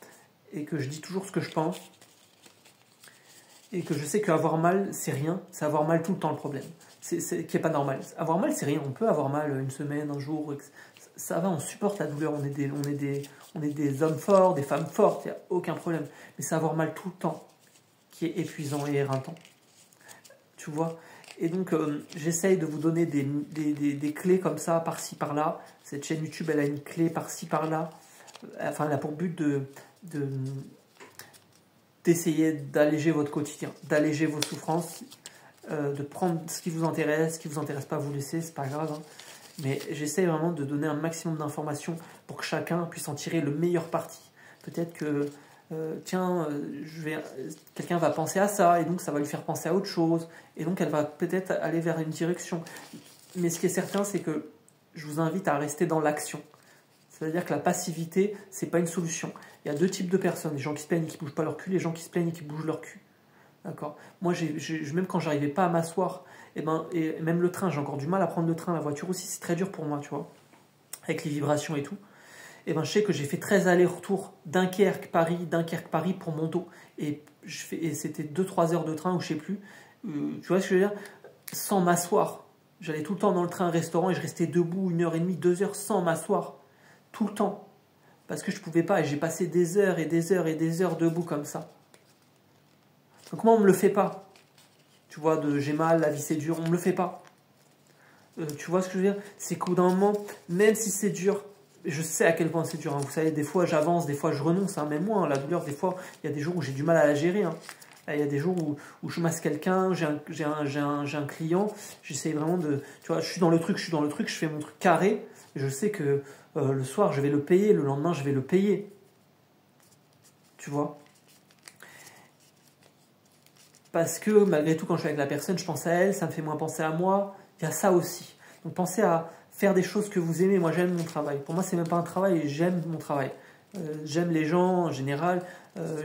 Et que je dis toujours ce que je pense, et que je sais qu'avoir mal, c'est rien, c'est avoir mal tout le temps le problème, qui n'est pas normal. Avoir mal, c'est rien, on peut avoir mal une semaine, un jour, ça va, on supporte la douleur, on est des hommes forts, des femmes fortes, il n'y a aucun problème. Mais c'est avoir mal tout le temps qui est épuisant et éreintant, tu vois. Et donc, j'essaye de vous donner des clés comme ça, par-ci, par-là. Cette chaîne YouTube, elle a une clé par-ci, par-là. Enfin, elle a pour but d'essayer d'alléger votre quotidien, d'alléger vos souffrances, de prendre ce qui vous intéresse pas, vous laissez, c'est pas grave. Hein. Mais j'essaie vraiment de donner un maximum d'informations pour que chacun puisse en tirer le meilleur parti. Peut-être que, quelqu'un va penser à ça, et donc ça va lui faire penser à autre chose, et donc elle va peut-être aller vers une direction. Mais ce qui est certain, c'est que je vous invite à rester dans l'action. C'est-à-dire que la passivité, c'est pas une solution. Il y a deux types de personnes, les gens qui se plaignent et qui bougent pas leur cul, les gens qui se plaignent et qui bougent leur cul. D'accord. Moi, même quand j'arrivais pas à m'asseoir, et même le train, j'ai encore du mal à prendre le train, la voiture aussi, c'est très dur pour moi, tu vois, avec les vibrations et tout. Et je sais que j'ai fait 13 allers-retours Dunkerque-Paris pour mon dos. Et c'était 2-3 heures de train, ou je sais plus. Tu vois ce que je veux dire? Sans m'asseoir. J'allais tout le temps dans le train restaurant et je restais debout 1h30, 2 heures sans m'asseoir. Tout le temps. Parce que je ne pouvais pas. Et j'ai passé des heures et des heures et des heures debout comme ça. Donc moi, on ne me le fait pas. Tu vois, j'ai mal, la vie c'est dur, on ne me le fait pas. Tu vois ce que je veux dire? C'est qu'au bout d'un moment, même si c'est dur, je sais à quel point c'est dur. Hein. Vous savez, des fois j'avance, des fois je renonce. Hein. Même moi, hein, la douleur, des fois, il y a des jours où j'ai du mal à la gérer. Hein. Il y a des jours où je masse quelqu'un, j'ai un client, j'essaie vraiment de... Tu vois, je suis dans le truc, je fais mon truc carré. Et je sais que le soir, je vais le payer, le lendemain, je vais le payer. Tu vois? Parce que malgré tout, quand je suis avec la personne, je pense à elle, ça me fait moins penser à moi. Il y a ça aussi. Donc pensez à faire des choses que vous aimez. Moi, j'aime mon travail. Pour moi, c'est même pas un travail, j'aime mon travail. J'aime les gens en général.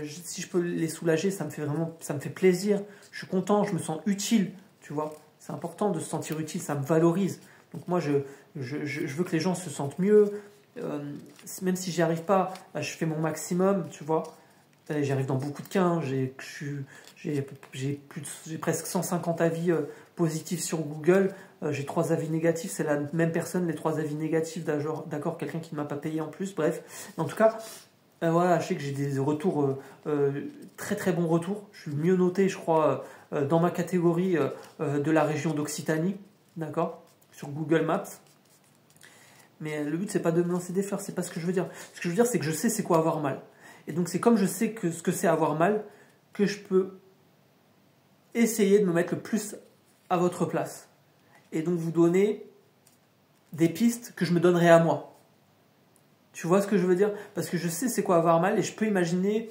Si je peux les soulager, ça me fait plaisir. Je suis content, je me sens utile. Tu vois? C'est important de se sentir utile, ça me valorise. Donc moi, je veux que les gens se sentent mieux. Même si j'y arrive pas, je fais mon maximum, tu vois. J'y arrive dans beaucoup de cas. Hein. J'ai presque 150 avis positifs sur Google. J'ai 3 avis négatifs. C'est la même personne, les 3 avis négatifs. D'accord, quelqu'un qui ne m'a pas payé en plus. Bref. En tout cas, voilà, je sais que j'ai des retours, très très bons retours. Je suis mieux noté, je crois, dans ma catégorie de la région d'Occitanie. D'accord, sur Google Maps. Mais le but, c'est pas de me lancer des fleurs. C'est pas ce que je veux dire. Ce que je veux dire, c'est que je sais c'est quoi avoir mal. Et donc, c'est comme je sais ce que c'est avoir mal, que je peux essayer de me mettre le plus à votre place. Et donc, vous donner des pistes que je me donnerai à moi. Tu vois ce que je veux dire? Parce que je sais c'est quoi avoir mal et je peux imaginer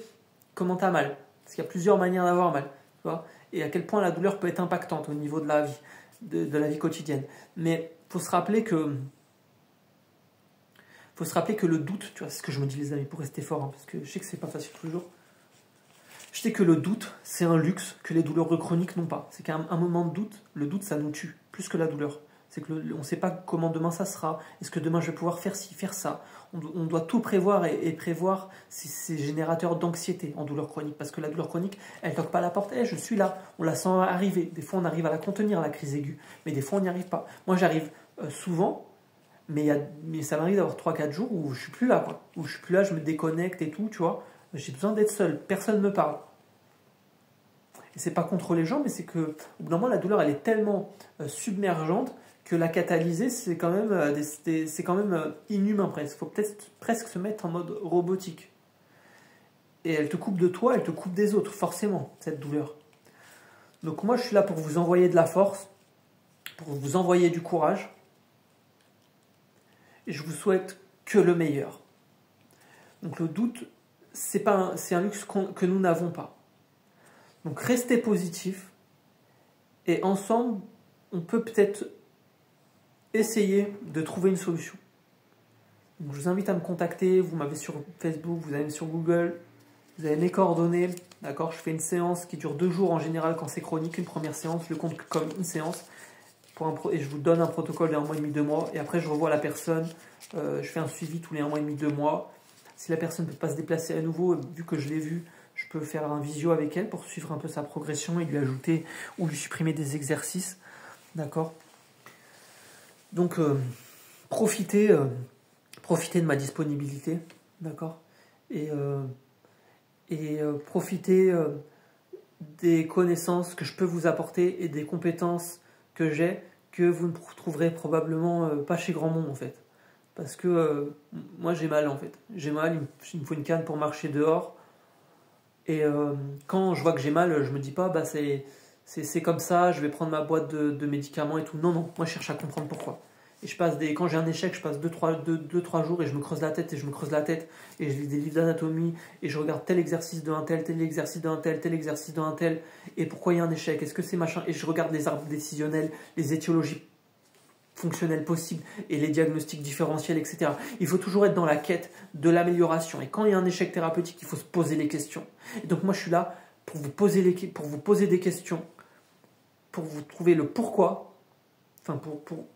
comment tu as mal. Parce qu'il y a plusieurs manières d'avoir mal. Tu vois? Et à quel point la douleur peut être impactante au niveau de la vie, de la vie quotidienne. Mais il faut se rappeler que... le doute, tu vois, c'est ce que je me dis les amis, pour rester fort, hein, parce que je sais que c'est pas facile tous les jours. Je sais que le doute, c'est un luxe que les douleurs chroniques n'ont pas. C'est qu'à un moment de doute, le doute, ça nous tue, plus que la douleur. C'est que on ne sait pas comment demain ça sera. Est-ce que demain je vais pouvoir faire ci, faire ça? On doit tout prévoir et prévoir ces générateurs d'anxiété en douleur chronique. Parce que la douleur chronique, elle ne toque pas à la porte. Je suis là, on la sent arriver. Des fois, on arrive à la contenir, la crise aiguë. Mais des fois, on n'y arrive pas. Moi, j'arrive souvent, mais ça m'arrive d'avoir 3-4 jours où je ne suis plus là, quoi. Où je suis plus là, je me déconnecte et tout, tu vois. J'ai besoin d'être seul. Personne ne me parle. Et c'est pas contre les gens, mais c'est que, au bout d'un moment, la douleur, elle est tellement submergente que la catalyser, c'est quand même, inhumain presque. Il faut peut-être presque se mettre en mode robotique. Et elle te coupe de toi, elle te coupe des autres, forcément, cette douleur. Donc moi, je suis là pour vous envoyer de la force, pour vous envoyer du courage. Et je vous souhaite que le meilleur. Donc le doute, c'est un luxe que nous n'avons pas. Donc restez positif. Et ensemble, on peut peut-être essayer de trouver une solution. Donc, je vous invite à me contacter. Vous m'avez sur Facebook, vous avez sur Google, vous avez mes coordonnées. D'accord, je fais une séance qui dure 2 jours en général quand c'est chronique. Une première séance, je le compte comme une séance. Et je vous donne un protocole d'1 mois et demi, 2 mois. Et après, je revois la personne. Je fais un suivi tous les 1 mois et demi, 2 mois. Si la personne ne peut pas se déplacer à nouveau, vu que je l'ai vue, je peux faire un visio avec elle pour suivre un peu sa progression et lui ajouter ou lui supprimer des exercices. D'accord. Donc, profitez de ma disponibilité, d'accord, et profitez des connaissances que je peux vous apporter et des compétences que j'ai que vous ne trouverez probablement pas chez grand monde en fait. Parce que moi j'ai mal en fait. J'ai mal, il me faut une canne pour marcher dehors. Et quand je vois que j'ai mal, je me dis pas bah c'est comme ça, je vais prendre ma boîte de médicaments et tout. Non, non, moi je cherche à comprendre pourquoi. Et quand j'ai un échec, je passe 2-3 jours et je me creuse la tête et je me creuse la tête et je lis des livres d'anatomie et je regarde tel exercice d'un tel, tel exercice d'un tel, tel exercice d'un tel et pourquoi il y a un échec, est-ce que c'est machin, et je regarde les arbres décisionnels, les étiologies fonctionnelles possibles et les diagnostics différentiels, etc. Il faut toujours être dans la quête de l'amélioration et quand il y a un échec thérapeutique, il faut se poser les questions. Et donc moi je suis là pour vous poser des questions, pour vous trouver le pourquoi. Enfin,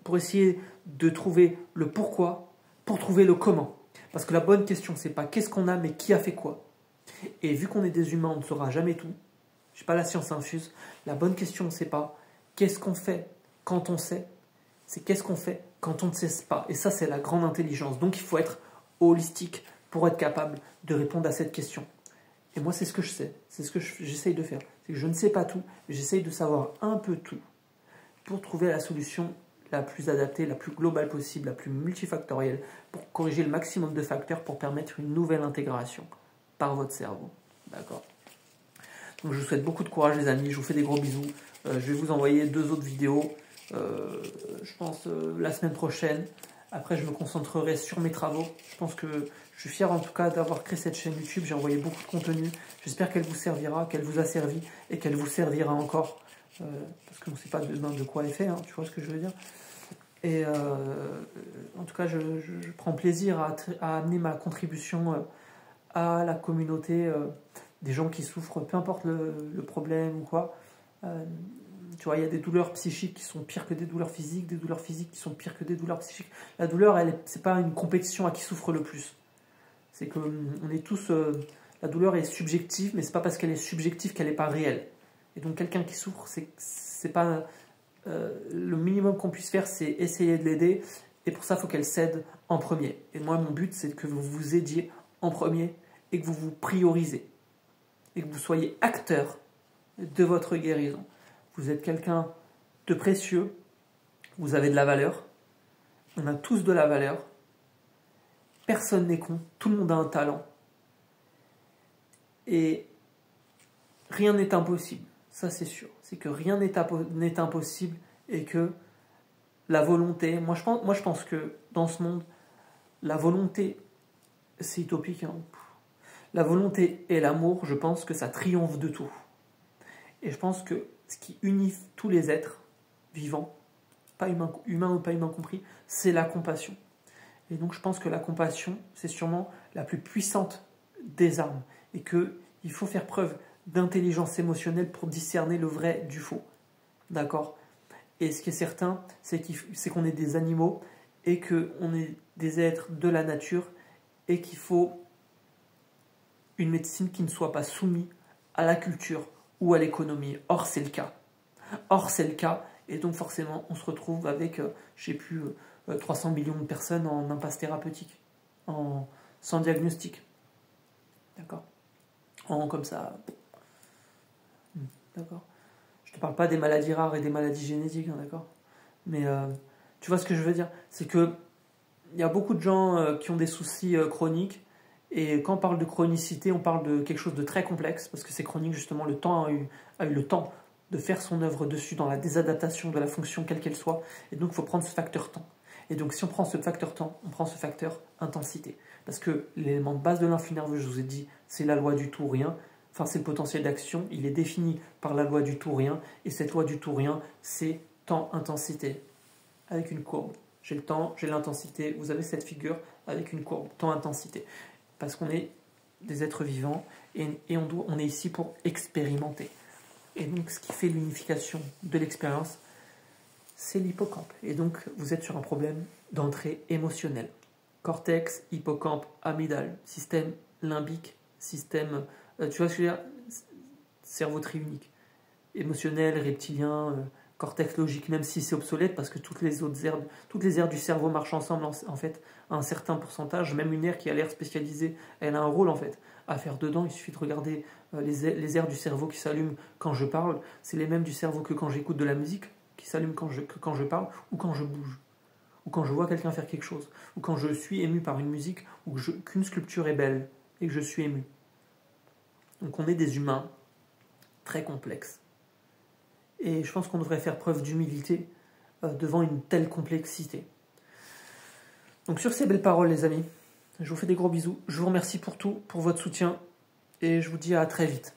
pour essayer de trouver le pourquoi, pour trouver le comment. Parce que la bonne question, c'est pas qu'est-ce qu'on a, mais qui a fait quoi. Et vu qu'on est des humains, on ne saura jamais tout. Je n'ai pas la science infuse. La bonne question, c'est pas qu'est-ce qu'on fait quand on sait, c'est qu'est-ce qu'on fait quand on ne sait pas. Et ça, c'est la grande intelligence. Donc, il faut être holistique pour être capable de répondre à cette question. Et moi, c'est ce que je sais. C'est ce que j'essaye de faire. C'est que je ne sais pas tout, mais j'essaye de savoir un peu tout pour trouver la solution la plus adaptée, la plus globale possible, la plus multifactorielle, pour corriger le maximum de facteurs pour permettre une nouvelle intégration par votre cerveau. D'accord. Donc je vous souhaite beaucoup de courage les amis, je vous fais des gros bisous. Je vais vous envoyer 2 autres vidéos, je pense la semaine prochaine. Après je me concentrerai sur mes travaux. Je pense que je suis fier en tout cas d'avoir créé cette chaîne YouTube, j'ai envoyé beaucoup de contenu. J'espère qu'elle vous servira, qu'elle vous a servi et qu'elle vous servira encore. Parce qu'on ne sait pas demain de quoi elle fait, hein, tu vois ce que je veux dire. Et en tout cas, je prends plaisir à amener ma contribution à la communauté des gens qui souffrent, peu importe le problème ou quoi. Tu vois, il y a des douleurs psychiques qui sont pires que des douleurs physiques qui sont pires que des douleurs psychiques. La douleur, c'est pas une compétition à qui souffre le plus. C'est que on est tous... la douleur est subjective, mais c'est pas parce qu'elle est subjective qu'elle n'est pas réelle. Et donc quelqu'un qui souffre, c'est pas le minimum qu'on puisse faire, c'est essayer de l'aider. Et pour ça, il faut qu'elle cède en premier. Et moi, mon but, c'est que vous vous aidiez en premier et que vous vous priorisez. Et que vous soyez acteur de votre guérison. Vous êtes quelqu'un de précieux. Vous avez de la valeur. On a tous de la valeur. Personne n'est con. Tout le monde a un talent. Et rien n'est impossible. Ça, c'est sûr. C'est que rien n'est impossible et que la volonté... Moi, je pense que dans ce monde, la volonté, c'est utopique. Hein. La volonté et l'amour, je pense que ça triomphe de tout. Et je pense que ce qui unit tous les êtres vivants, pas humains ou pas humains compris, c'est la compassion. Et donc, je pense que la compassion, c'est sûrement la plus puissante des armes. Et qu'il faut faire preuve d'intelligence émotionnelle pour discerner le vrai du faux. D'accord? Et ce qui est certain, c'est qu'on est des animaux et qu'on est des êtres de la nature et qu'il faut une médecine qui ne soit pas soumise à la culture ou à l'économie. Or, c'est le cas. Or, c'est le cas. Et donc, forcément, on se retrouve avec, je sais plus, 300 millions de personnes en impasse thérapeutique, sans diagnostic. D'accord? Comme ça. D'accord? Je te parle pas des maladies rares et des maladies génétiques, hein, d'accord? Mais tu vois ce que je veux dire? C'est que il y a beaucoup de gens qui ont des soucis chroniques. Et quand on parle de chronicité, on parle de quelque chose de très complexe, parce que c'est chronique, justement, le temps a eu le temps de faire son œuvre dessus dans la désadaptation de la fonction quelle qu'elle soit. Et donc, il faut prendre ce facteur temps. Et donc, si on prend ce facteur temps, on prend ce facteur intensité. Parce que l'élément de base de l'influx nerveux, je vous ai dit, c'est la loi du tout ou rien. Enfin, c'est le potentiel d'action. Il est défini par la loi du tout ou rien. Et cette loi du tout ou rien, c'est temps-intensité, avec une courbe. J'ai le temps, j'ai l'intensité. Vous avez cette figure avec une courbe, temps-intensité. Parce qu'on est des êtres vivants et on est ici pour expérimenter. Et donc, ce qui fait l'unification de l'expérience, c'est l'hippocampe. Et donc, vous êtes sur un problème d'entrée émotionnelle. Cortex, hippocampe, amygdale, système limbique, système, tu vois ce que je veux dire, cerveau triunique. Émotionnel, reptilien, cortex logique, même si c'est obsolète, parce que toutes les aires du cerveau marchent ensemble, en fait, à un certain pourcentage. Même une aire qui a l'air spécialisée, elle a un rôle, en fait, à faire dedans. Il suffit de regarder les aires du cerveau qui s'allument quand je parle. C'est les mêmes du cerveau que quand j'écoute de la musique, qui s'allument quand je parle, ou quand je bouge, ou quand je vois quelqu'un faire quelque chose, ou quand je suis ému par une musique, ou qu'une sculpture est belle, et que je suis ému. Donc on est des humains très complexes. Et je pense qu'on devrait faire preuve d'humilité devant une telle complexité. Donc sur ces belles paroles, les amis, je vous fais des gros bisous. Je vous remercie pour tout, pour votre soutien. Et je vous dis à très vite.